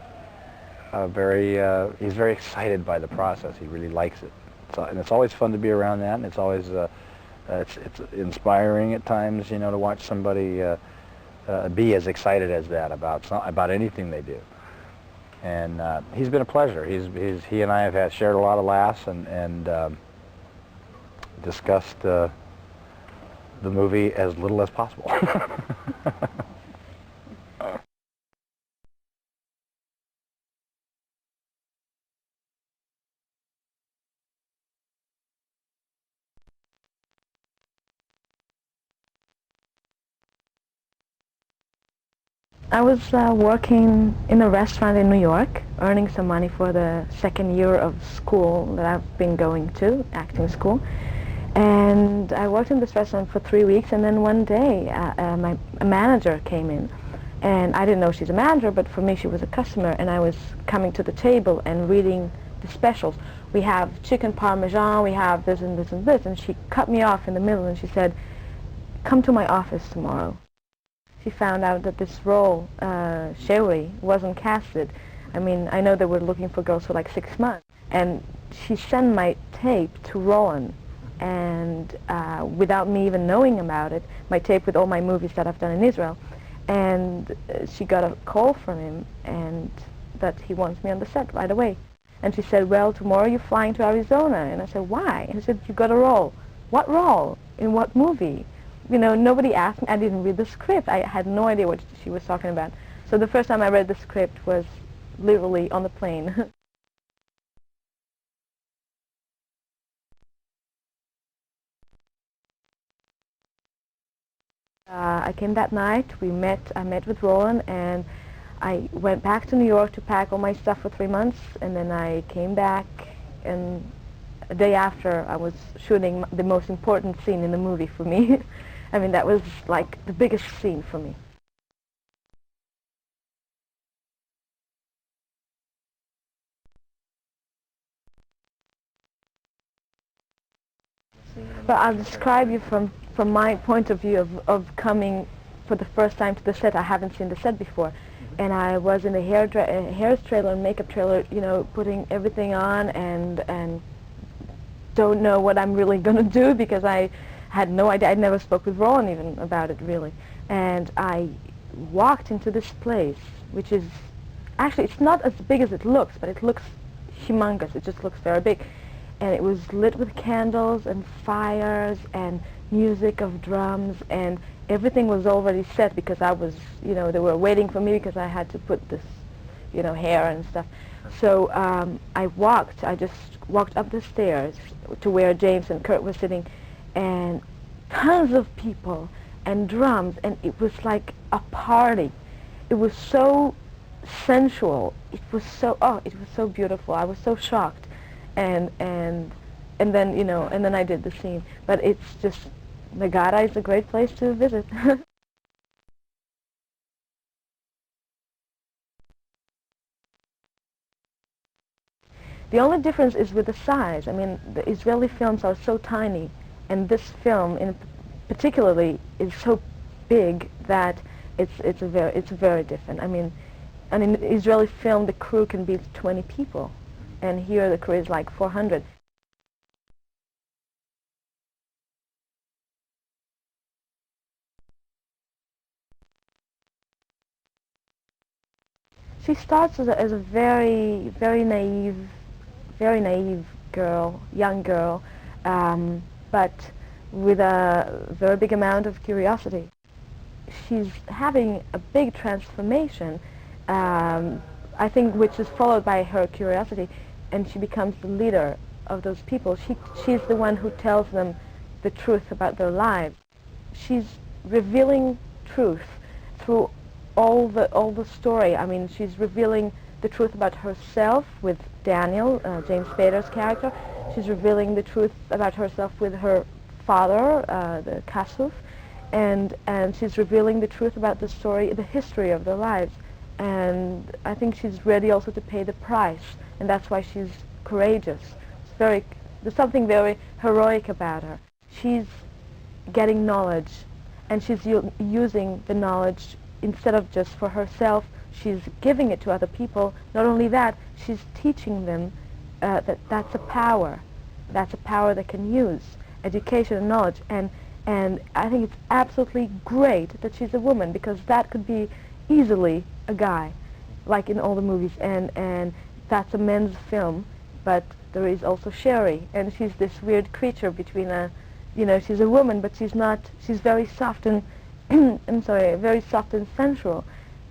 S2: He's very excited by the process. He really likes it. And it's always fun to be around that, and it's always it's inspiring at times, you know, to watch somebody be as excited as that about anything they do. And he's been a pleasure. He and I have shared a lot of laughs and discussed the movie as little as possible.
S14: I was working in a restaurant in New York, earning some money for the second year of school that I've been going to, acting school. And And I worked in this restaurant for 3 weeks, and then one day my manager came in. And I didn't know she's a manager, but for me she was a customer, and I was coming to the table and reading the specials. We have chicken parmesan, we have this and this and this, and she cut me off in the middle and she said, "Come to my office tomorrow." She found out that this role, Sherry, wasn't casted. I mean, I know they were looking for girls for like 6 months. And she sent my tape to Roland, and without me even knowing about it, my tape with all my movies that I've done in Israel. And she got a call from him, and that he wants me on the set right away. And she said, "Well, tomorrow you're flying to Arizona." And I said, "Why?" And he said, "You got a role." "What role? In what movie?" You know, nobody asked me. I didn't read the script. I had no idea what she was talking about. So the first time I read the script was literally on the plane. I came that night. I met with Roland, and I went back to New York to pack all my stuff for 3 months, and then I came back, and a day after I was shooting the most important scene in the movie for me. I mean, that was like the biggest scene for me. But I'll describe you from my point of view of coming for the first time to the set. I haven't seen the set before. And I was in the hair trailer and makeup trailer, you know, putting everything on, and don't know what I'm really going to do, because I had no idea. I never spoke with Roland even about it, really. And I walked into this place, which is, actually, it's not as big as it looks, but it looks humongous. It just looks very big. And it was lit with candles and fires and music of drums, and everything was already set, because I was, you know, they were waiting for me because I had to put this, you know, hair and stuff. So I just walked up the stairs to where James and Kurt were sitting, and tons of people and drums, and it was like a party. It was so sensual. It was so beautiful. I was so shocked. And then, you know, and then I did the scene. But it's just, Nagata is a great place to visit. The only difference is with the size. I mean, the Israeli films are so tiny, and this film, particularly, is so big that it's very different. I mean, in Israeli film, the crew can be 20 people, and here the crew is like 400. She starts as a very, very naive girl, young girl, but with a very big amount of curiosity. She's having a big transformation, I think, which is followed by her curiosity, and she becomes the leader of those people. She's the one who tells them the truth about their lives. She's revealing truth through all the story. I mean, she's revealing the truth about herself with Daniel, James Spader's character. She's revealing the truth about herself with her father, the Kasuf, and she's revealing the truth about the story, the history of their lives. And I think she's ready also to pay the price, and that's why she's courageous. There's something very heroic about her. She's getting knowledge, and she's using the knowledge instead of just for herself. She's giving it to other people. Not only that, she's teaching them that that's a power. That's a power they can use, education and knowledge. And I think it's absolutely great that she's a woman, because that could be easily a guy, like in all the movies. And that's a men's film, but there is also Sherry, and she's this weird creature between she's a woman, but she's not. She's very soft and very soft and sensual,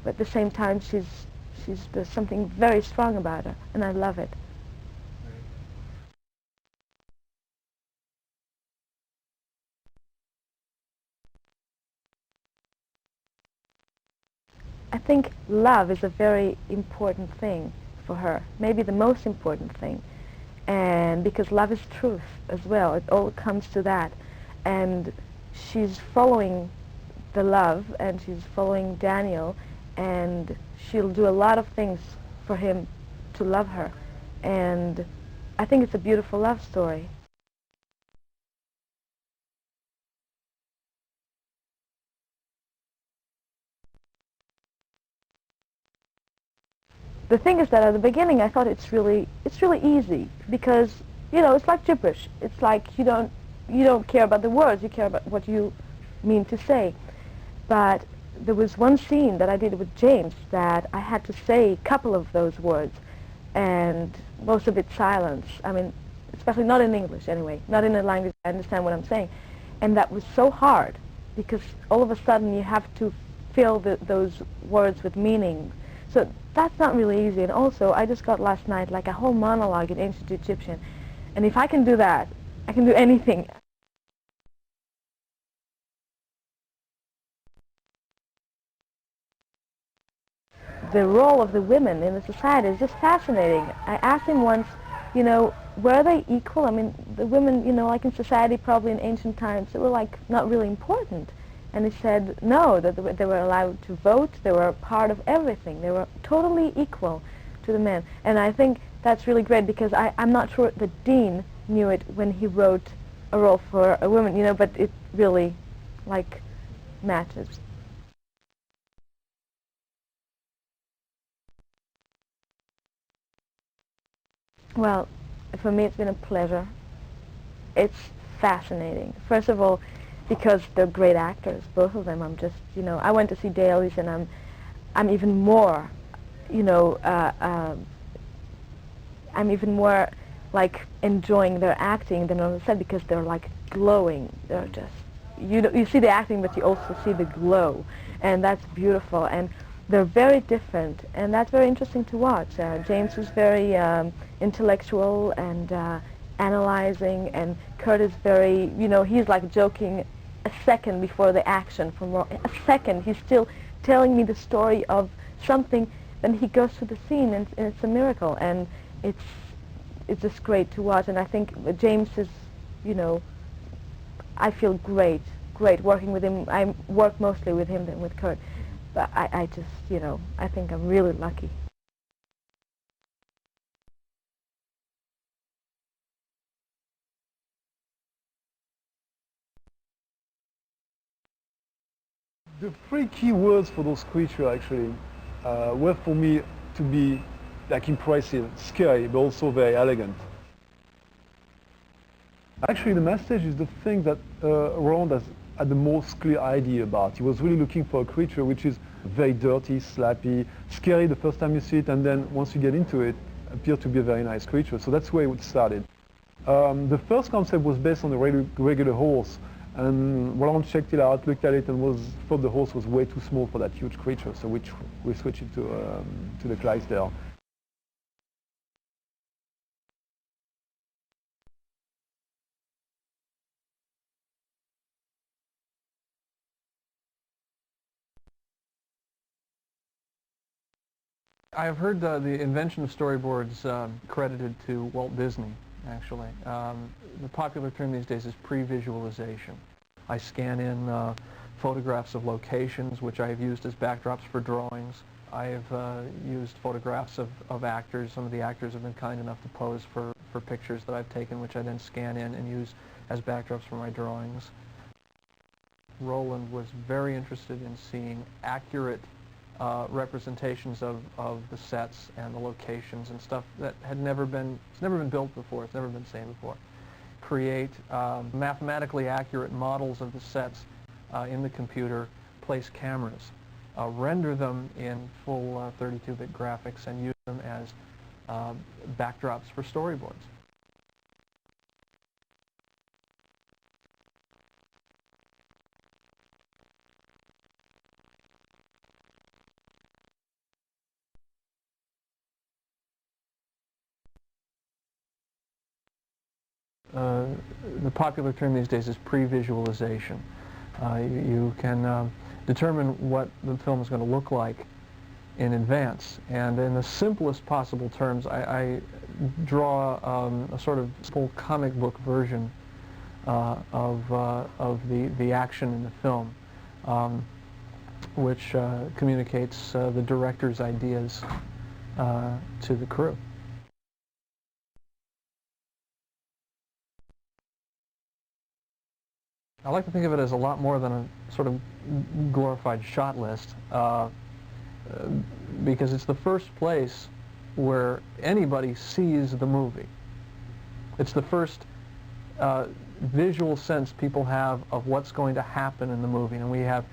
S14: but at the same time there's something very strong about her, and I love it. I think love is a very important thing for her, maybe the most important thing, and because love is truth as well. It all comes to that. and she's following the love, and she's following Daniel, and she'll do a lot of things for him to love her. And I think it's a beautiful love story. The thing is that at the beginning I thought it's really easy, because it's like gibberish. It's like you don't care about the words, you care about what you mean to say. But there was one scene that I did with James that I had to say a couple of those words, and most of it silence. I mean, especially not in English anyway, not in a language I understand what I'm saying. And that was so hard, because all of a sudden you have to fill those words with meaning. So that's not really easy. And also, I just got last night like a whole monologue in ancient Egyptian. And if I can do that, I can do anything. The role of the women in the society is just fascinating. I asked him once, were they equal? I mean, the women, like in society, probably in ancient times, they were like not really important. And he said no, that they were allowed to vote, they were part of everything, they were totally equal to the men. And I think that's really great, because I'm not sure the dean knew it when he wrote a role for a woman, but it really, matches. Well, for me it's been a pleasure. It's fascinating. First of all, because they're great actors, both of them. I'm just, I went to see dailies, and I'm even more, I'm even more enjoying their acting than on the set, because they're glowing. They're just, you see the acting, but you also see the glow, and that's beautiful. And they're very different, and that's very interesting to watch. James is very intellectual and analyzing, and Kurt is very, he's joking a second before the action. A second, he's still telling me the story of something, then he goes to the scene, and it's a miracle. And it's just great to watch. And I think James is, I feel great working with him. I work mostly with him than with Kurt. But I just, I think I'm really lucky.
S15: The three key words for those creatures actually were for me to be impressive, scary, but also very elegant. Actually, the message is the thing that Roland had the most clear idea about. He was really looking for a creature which is very dirty, slappy, scary the first time you see it, and then once you get into it, appear to be a very nice creature. So that's where it started. The first concept was based on the regular horse, and Roland checked it out, looked at it, and thought the horse was way too small for that huge creature, so we switched it to the Clydesdale.
S11: I have heard the invention of storyboards credited to Walt Disney, actually. The popular term these days is pre-visualization. I scan in photographs of locations, which I have used as backdrops for drawings. I have used photographs of actors. Some of the actors have been kind enough to pose for pictures that I've taken, which I then scan in and use as backdrops for my drawings. Roland was very interested in seeing accurate representations of the sets and the locations and stuff that it's never been built before, it's never been seen before. Create mathematically accurate models of the sets in the computer, place cameras, render them in full 32-bit graphics, and use them as backdrops for storyboards. The popular term these days is pre-visualization. You can determine what the film is going to look like in advance, and in the simplest possible terms, I draw a sort of full comic book version of the action in the film, which communicates the director's ideas to the crew. I like to think of it as a lot more than a sort of glorified shot list, because it's the first place where anybody sees the movie. It's the first visual sense people have of what's going to happen in the movie, and we have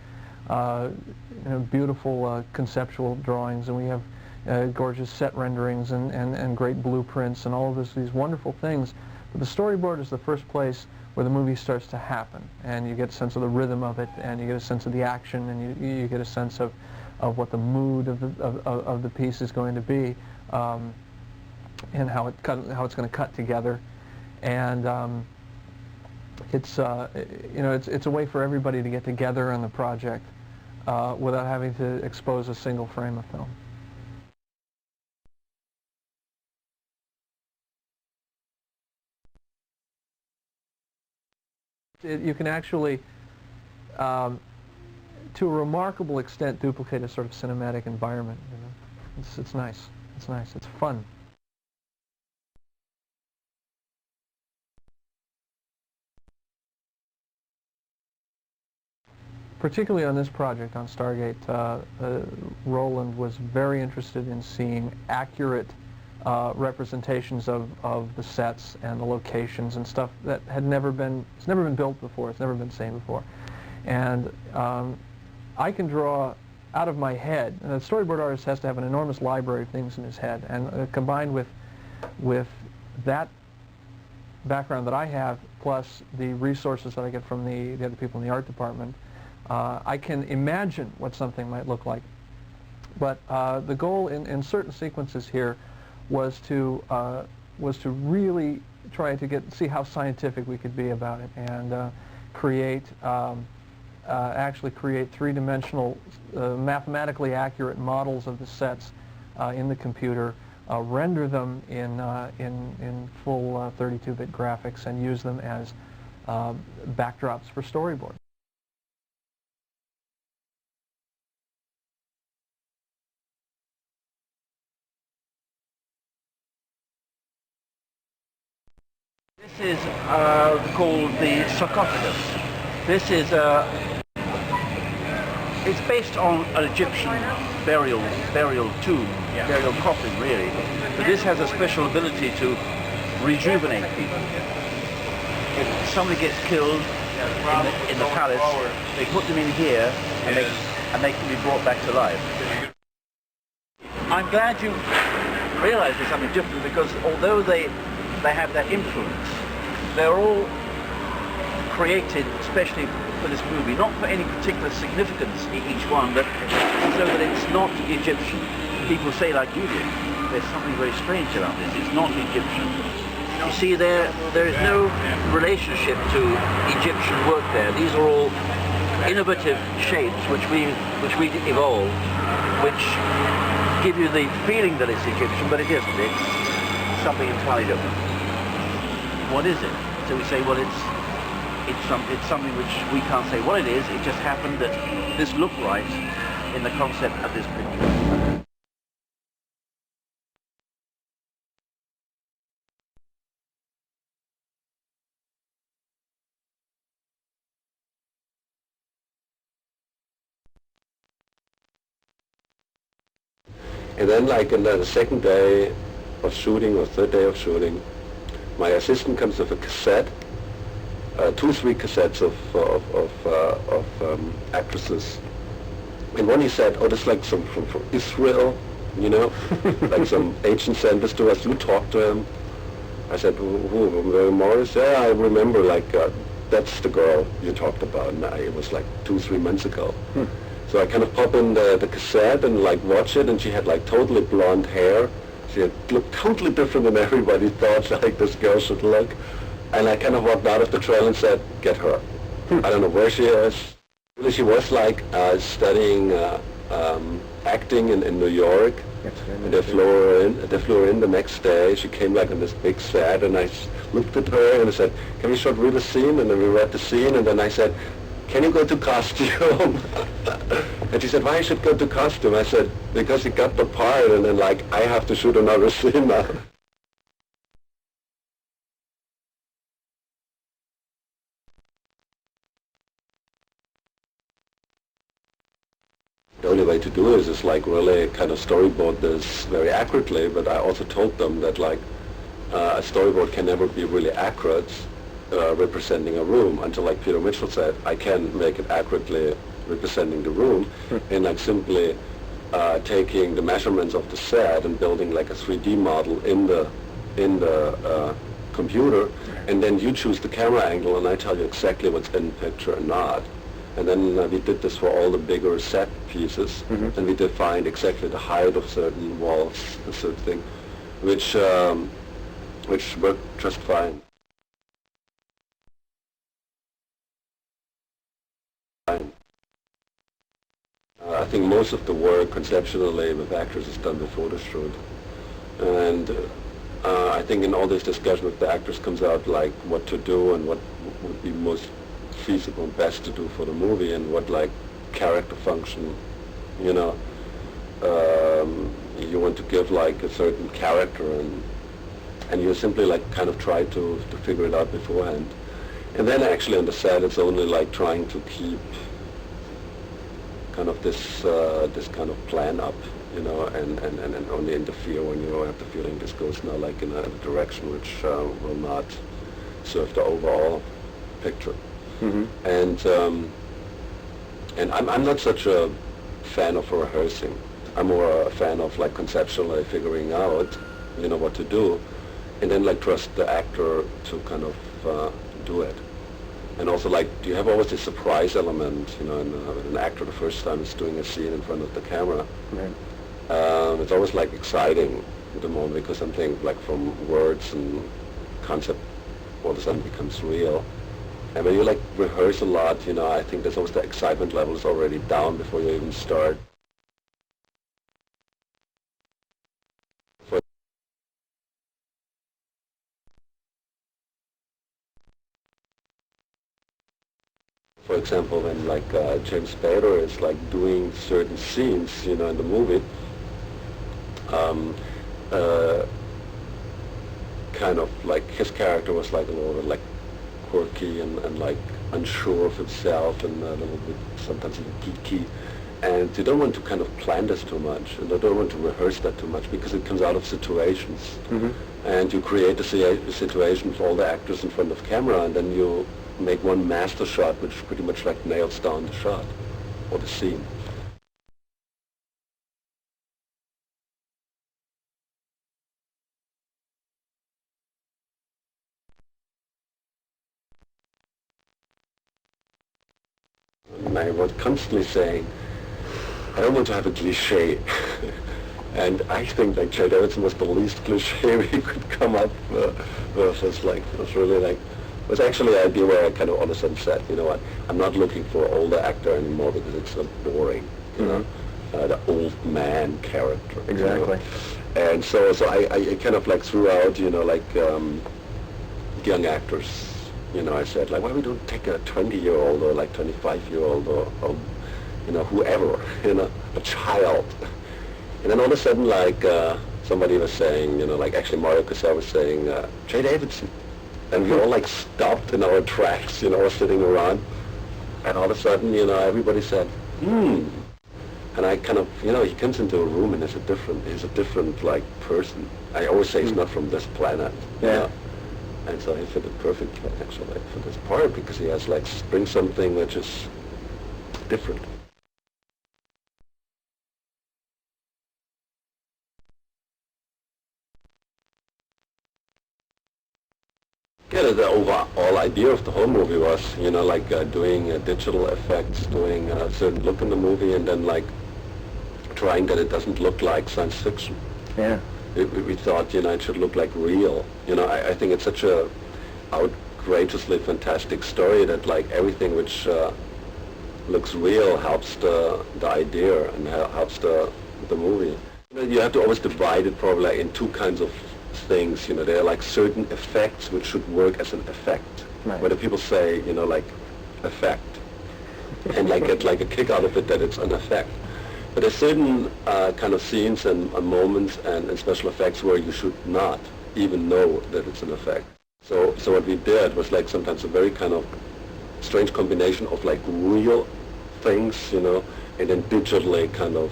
S11: beautiful conceptual drawings, and we have gorgeous set renderings and great blueprints and all of these wonderful things. But the storyboard is the first place where the movie starts to happen, and you get a sense of the rhythm of it, and you get a sense of the action, and you get a sense of what the mood of the piece is going to be, and how it's going to cut together, and it's a way for everybody to get together on the project without having to expose a single frame of film. You can actually, to a remarkable extent, duplicate a sort of cinematic environment. You know? It's nice. It's nice. It's fun. Particularly on this project, on Stargate, Roland was very interested in seeing accurate representations of the sets and the locations and stuff that it's never been built before, it's never been seen before. And I can draw out of my head, and a storyboard artist has to have an enormous library of things in his head, and combined with that background that I have, plus the resources that I get from the other people in the art department, I can imagine what something might look like. But the goal in certain sequences here was to really try to see how scientific we could be about it, and actually create three-dimensional, mathematically accurate models of the sets in the computer, render them in full 32-bit graphics, and use them as backdrops for storyboards.
S2: This is called the Sarcophagus. This is it's based on an Egyptian burial tomb, burial coffin, really. But this has a special ability to rejuvenate people. If somebody gets killed in the palace, they put them in here and they can be brought back to life. I'm glad you realize there's something different, because although they have that influence, they're all created especially for this movie, not for any particular significance each one, but so that it's not Egyptian. People say, like you did, there's something very strange about this. It's not Egyptian. You see, there is no relationship to Egyptian work there. These are all innovative shapes which we evolved, which give you the feeling that it's Egyptian, but it isn't. It's something entirely different. What is it? So we say, well, it's something which we can't say what it is. It just happened that this looked right in the concept of this picture.
S9: And then, like in the second day of shooting or third day of shooting, my assistant comes with a cassette, 2-3 cassettes of actresses. And one he said, oh, this is like some from Israel, you know, like some agent sent this to us. You talk to him. I said, who, Morris? Yeah, I remember, like, that's the girl you talked about. And it was like 2-3 months ago. So I kind of pop in the cassette and like watch it, and she had like totally blonde hair. She had looked totally different than everybody thought like this girl should look. And I kind of walked out of the trail and said, get her. I don't know where she is. Really, she was like studying
S8: acting in New York. And they flew her in the next day. She came like on this big set, and I looked at her and I said, "Can we shot read the scene?" And then we read the scene, and then I said, "Can you go to costume?" And she said, "Why I should go to costume?" I said, "Because you got the part, and then like I have to shoot another scene now." The only way to do this is like really kind of storyboard this very accurately, but I also told them that like a storyboard can never be really accurate representing a room until, like Peter Mitchell said, I can make it accurately representing the room and like simply taking the measurements of the set and building like a 3D model in the computer, and then you choose the camera angle and I tell you exactly what's in the picture and not. And then we did this for all the bigger set pieces, and we defined exactly the height of certain walls and certain thing, which worked just fine. I think most of the work conceptually with actors is done before the shoot, and I think in all this discussion with the actors comes out like what to do and what would be most feasible and best to do for the movie, and what like character function, you know, you want to give like a certain character, and you simply like kind of try to figure it out beforehand. And then actually on the set it's only like trying to keep kind of this kind of plan up, you know, and only interfere when you have the feeling this goes now like in a direction which will not serve the overall picture. And I'm not such a fan of rehearsing. I'm more a fan of like conceptually figuring out, you know, what to do, and then like trust the actor to kind of do it. And also like, do you have always this surprise element, you know, an actor the first time is doing a scene in front of the camera. It's always like exciting at the moment because something like from words and concept all of a sudden becomes real. And when you like rehearse a lot, you know, I think there's always the excitement level is already down before you even start. For example, when like James Spader is like doing certain scenes, you know, in the movie, kind of like his character was like a little bit like quirky and like unsure of himself and a little bit sometimes even geeky, and you don't want to kind of plan this too much, and you don't want to rehearse that too much because it comes out of situations, and you create a situation for all the actors in front of camera, and then you make one master shot which pretty much like nails down the shot or the scene. And I was constantly saying, I don't want to have a cliche. And I think like Jay Davidson was the least cliche we could come up with. It was really like, it was actually an idea where I kind of all of a sudden said, you know what, I'm not looking for an older actor anymore because it's so boring, you know, the old man character.
S6: Exactly.
S8: You know? And so I kind of like threw out, you know, like young actors. You know, I said, like, why we don't take a 20-year-old or like 25-year-old or, you know, whoever, you know, a child. And then all of a sudden, like, somebody was saying, you know, like, actually Mario Casar was saying, Jay Davidson. And we all, like, stopped in our tracks, you know, sitting around. And all of a sudden, you know, everybody said, And I kind of, you know, he comes into a room and he's a different, like, person. I always say he's not from this planet.
S6: Yeah.
S8: You know? And so he fitted perfectly, actually, for this part, because he has, like, brings something which is different. Yeah, the overall idea of the whole movie was, you know, like doing digital effects, doing a certain look in the movie, and then, like, trying that it doesn't look like science fiction.
S6: Yeah.
S8: We thought, you know, it should look like real. You know, I think it's such a outrageously fantastic story that, like, everything which looks real helps the idea and helps the movie. You know, you have to always divide it probably like in two kinds of things. You know, there are like certain effects which should work as an effect.
S6: Right.
S8: Whether people say, you know, like effect, and like get like a kick out of it that it's an effect. But there's certain kind of scenes and moments and special effects where you should not even know that it's an effect. So what we did was like sometimes a very kind of strange combination of like real things, you know, and then digitally kind of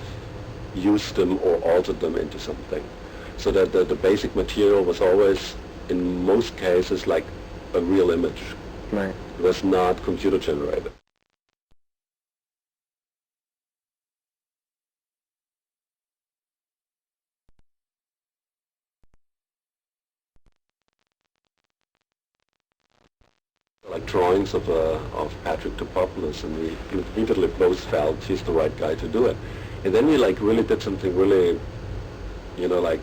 S8: use them or alter them into something. So that the basic material was always, in most cases, like a real image.
S6: Right.
S8: It was not computer generated. Like drawings of Patrick Topopoulos, and we immediately both felt he's the right guy to do it. And then we like really did something really, you know, like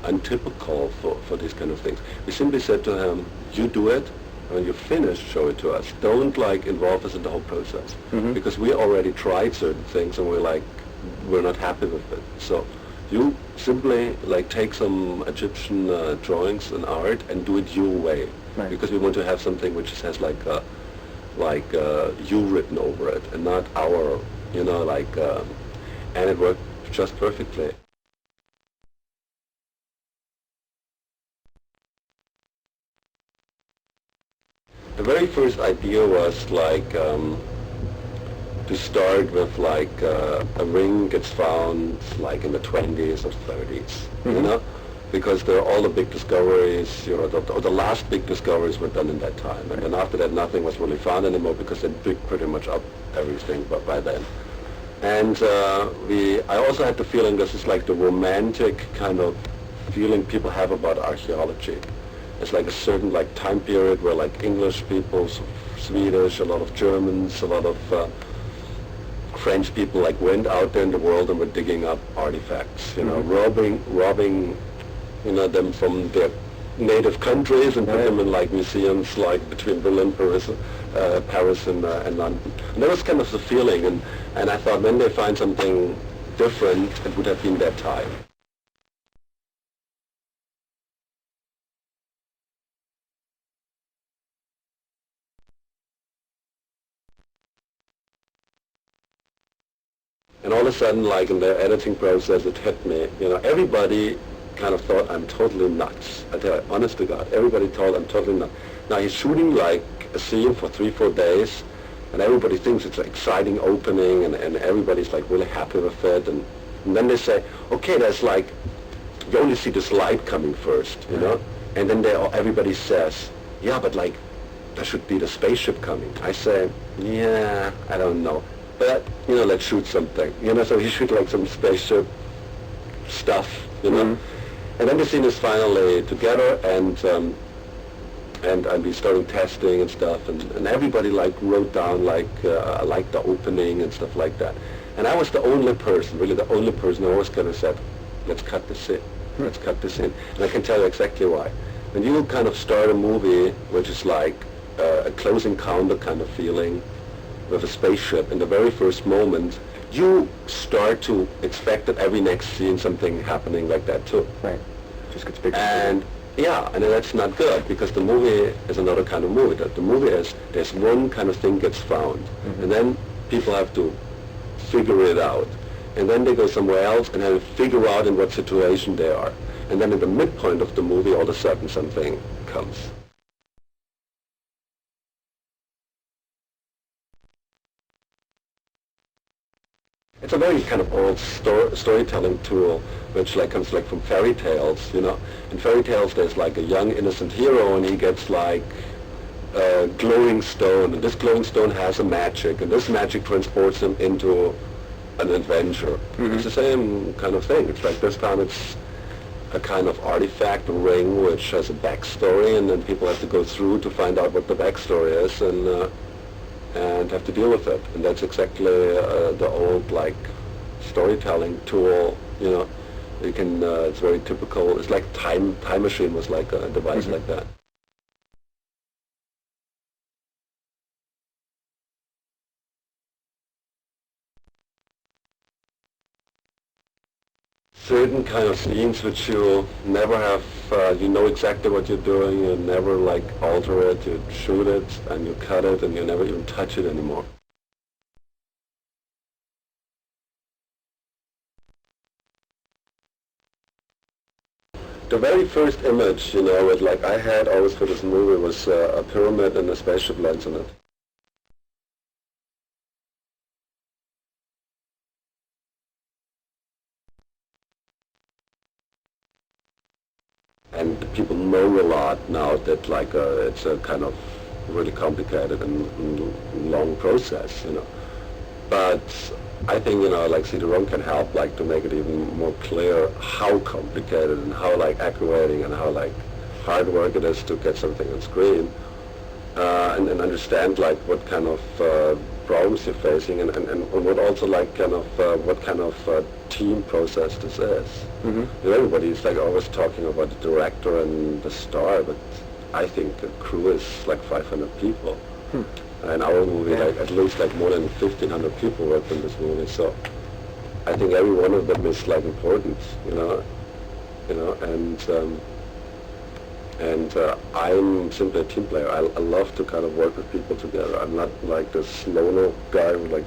S8: untypical for these kind of things. We simply said to him, you do it, when you're finished, show it to us. Don't like involve us in the whole process.
S6: Mm-hmm.
S8: Because we already tried certain things and we're not happy with it. So you simply like take some Egyptian drawings and art and do it your way.
S6: Right.
S8: Because we want to have something which has like you written over it and not our, you know, like, and it worked just perfectly. The very first idea was like to start with like a ring gets found like in the 20s or 30s,
S6: Mm-hmm.
S8: you know? Because there are all the big discoveries, you know, the last big discoveries were done in that time. And then after that, nothing was really found anymore because they picked pretty much up everything by then. And I also had the feeling this is like the romantic kind of feeling people have about archaeology. It's like a certain like time period where like English people, Swedish, a lot of Germans, a lot of French people like went out there in the world and were digging up artifacts, you know, robbing you know, them from their native countries and put them in like museums like between Berlin, Paris and London. And that was kind of the feeling, and I thought when they find something different, it would have been that time. And all of a sudden, like in the editing process, it hit me, you know, everybody kind of thought I'm totally nuts. I tell you, honest to God, everybody thought I'm totally nuts. Now he's shooting like a scene for 3-4 days, and everybody thinks it's an exciting opening, and everybody's like really happy with it, and then they say, okay, there's like, you only see this light coming first, you know, and then everybody says, yeah, but like, there should be the spaceship coming. I say, yeah, I don't know, but, you know, let's shoot something, you know, so he shoot like some spaceship stuff, you know. Mm-hmm. And then the scene is finally together, and we started testing and stuff, and everybody like wrote down like the opening and stuff like that. And I was the only person, really the only person who always kind of said, let's cut this in, let's cut this in. And I can tell you exactly why. When you kind of start a movie which is like a close encounter kind of feeling with a spaceship, in the very first moment, you start to expect that every next scene something happening like that too.
S6: Right. Just gets bigger.
S8: And yeah, and that's not good, because the movie is another kind of movie. The movie is, there's one kind of thing gets found, and then people have to figure it out. And then they go somewhere else and have to figure out in what situation they are. And then at the midpoint of the movie, all of a sudden something comes. It's a very kind of old storytelling tool, which like comes like from fairy tales, you know. In fairy tales, there's like a young innocent hero, and he gets like a glowing stone, and this glowing stone has a magic, and this magic transports him into an adventure. Mm-hmm. It's the same kind of thing. It's like this time it's a kind of artifact, a ring, which has a backstory, and then people have to go through to find out what the backstory is, and have to deal with it. And that's exactly the old like storytelling tool, you know. You can, it's very typical. It's like time machine was like a device like that. certain kind of scenes which you never have, you know exactly what you're doing, you never like alter it, you shoot it and you cut it and you never even touch it anymore. The very first image, you know, like I had always for this movie was a pyramid and a spaceship lens in it. And people know a lot now that like it's a kind of really complicated and long process, you know. But I think, you know, like CD-ROM can help like to make it even more clear how complicated and how like aggravating and how like hard work it is to get something on screen, and understand like what kind of problems you're facing and what also like kind of what kind of team process this is. Mm-hmm. You know, everybody's like always talking about the director and the star, but I think the crew is like 500 people. Hmm. In our movie, like at least like more than 1,500 people worked on this movie. So I think every one of them is like important, you know, and I'm simply a team player. I love to kind of work with people together. I'm not like this loner guy who like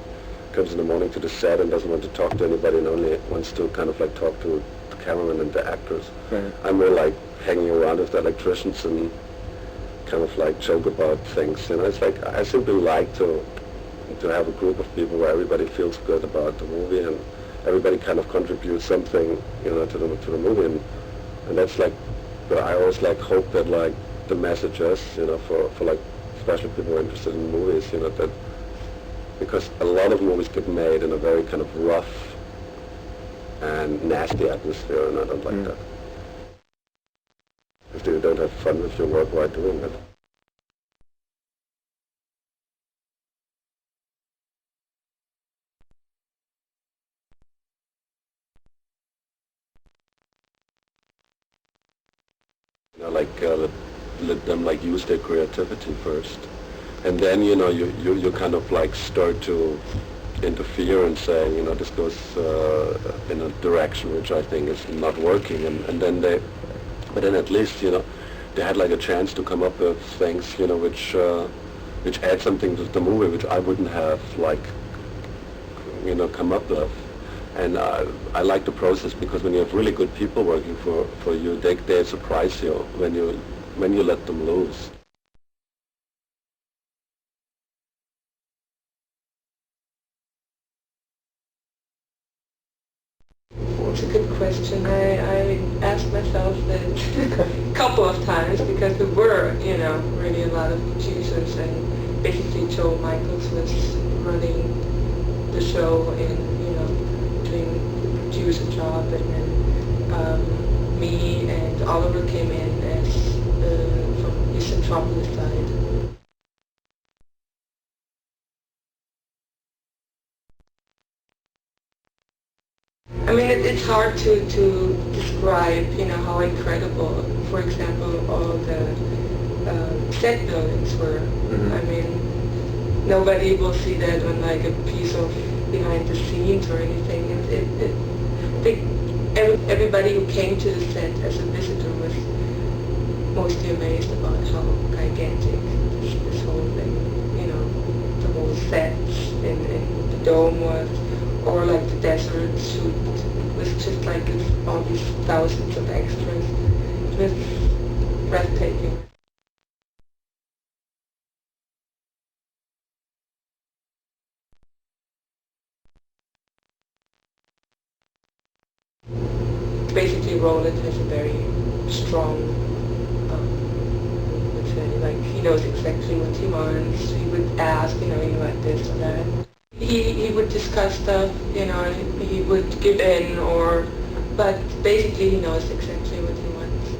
S8: comes in the morning to the set and doesn't want to talk to anybody and only wants to kind of like talk to the cameraman and the actors. Right. I'm more like hanging around with the electricians and kind of like joke about things. You know, it's like I simply like to have a group of people where everybody feels good about the movie and everybody kind of contributes something, you know, to the movie, and that's like. But I always like hope that like the messages, you know, for like especially people who are interested in movies, you know, that because a lot of movies get made in a very kind of rough and nasty atmosphere, and I don't like that. If you don't have fun with your work while doing it. You know, like let them like use their creativity first, and then you know you kind of like start to interfere and say, you know, this goes in a direction which I think is not working, and then but then at least, you know, they had like a chance to come up with things, you know, which add something to the movie which I wouldn't have like, you know, come up with. And I like the process because when you have really good people working for you, they surprise you when you let them loose.
S4: It's a good question. I asked myself that a couple of times because there were, you know, really a lot of producers, and basically Joe Michaels was running the show and, you know, doing the producer job, and then me and Oliver came in as from the Centropolis side. I mean, it's hard to describe, you know, how incredible, for example, all the set buildings were. Mm-hmm. I mean, nobody will see that on like a piece of behind the scenes or anything. Everybody who came to the set as a visitor was mostly amazed about how gigantic this whole thing, you know, the whole set and the dome was. Or like the desert shoot, it was just like all these thousands of extras. It was breathtaking. Basically, Roland has a very strong, let's say, like he knows exactly what he wants. He would ask, you know, you want this or that. He would discuss stuff, you know, and he would give in, but basically he knows exactly what he wants.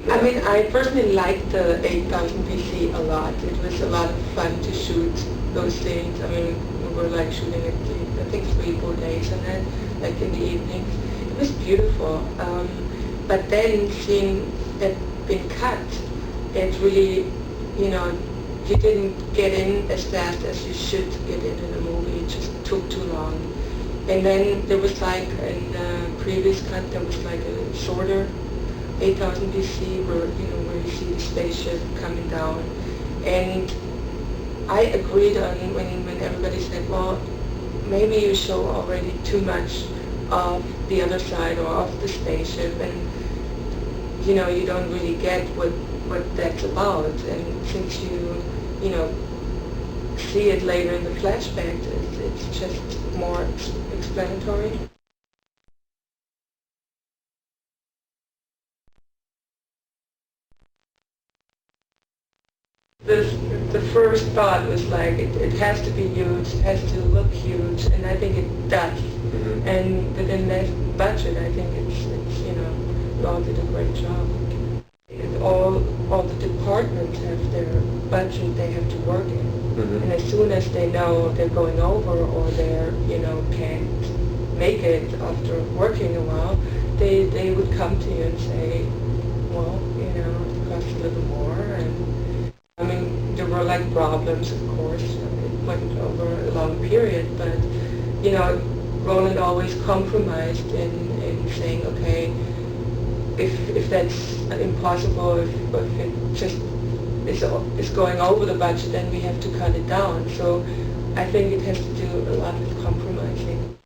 S4: I mean, I personally liked the 8000 BC a lot. It was a lot of fun to shoot those scenes. I mean, we were like shooting it, I think 3-4 days on it, like in the evenings. It was beautiful. But then seeing that been cut, it really, you know, you didn't get in as fast as you should get into the movie. It just took too long. And then there was like in the previous cut, there was like a shorter 8000 BC where where you see the spaceship coming down. And I agreed on when everybody said, well, maybe you show already too much of the other side or of the spaceship, and you don't really get what that's about. And since you see it later in the flashback, it's just more explanatory. The first thought was like, it has to be huge, it has to look huge, and I think it does. Mm-hmm. And within that budget, I think it's we all did a great job. All the departments have their budget they have to work in. Mm-hmm. And as soon as they know they're going over or they're, can't make it after working a while, they would come to you and say, well, it costs a little more. And I mean, there were like problems, of course. It went over a long period, but, Roland always compromised in saying, okay, if that's impossible, if it just is going over the budget, then we have to cut it down. So I think it has to do a lot with compromising.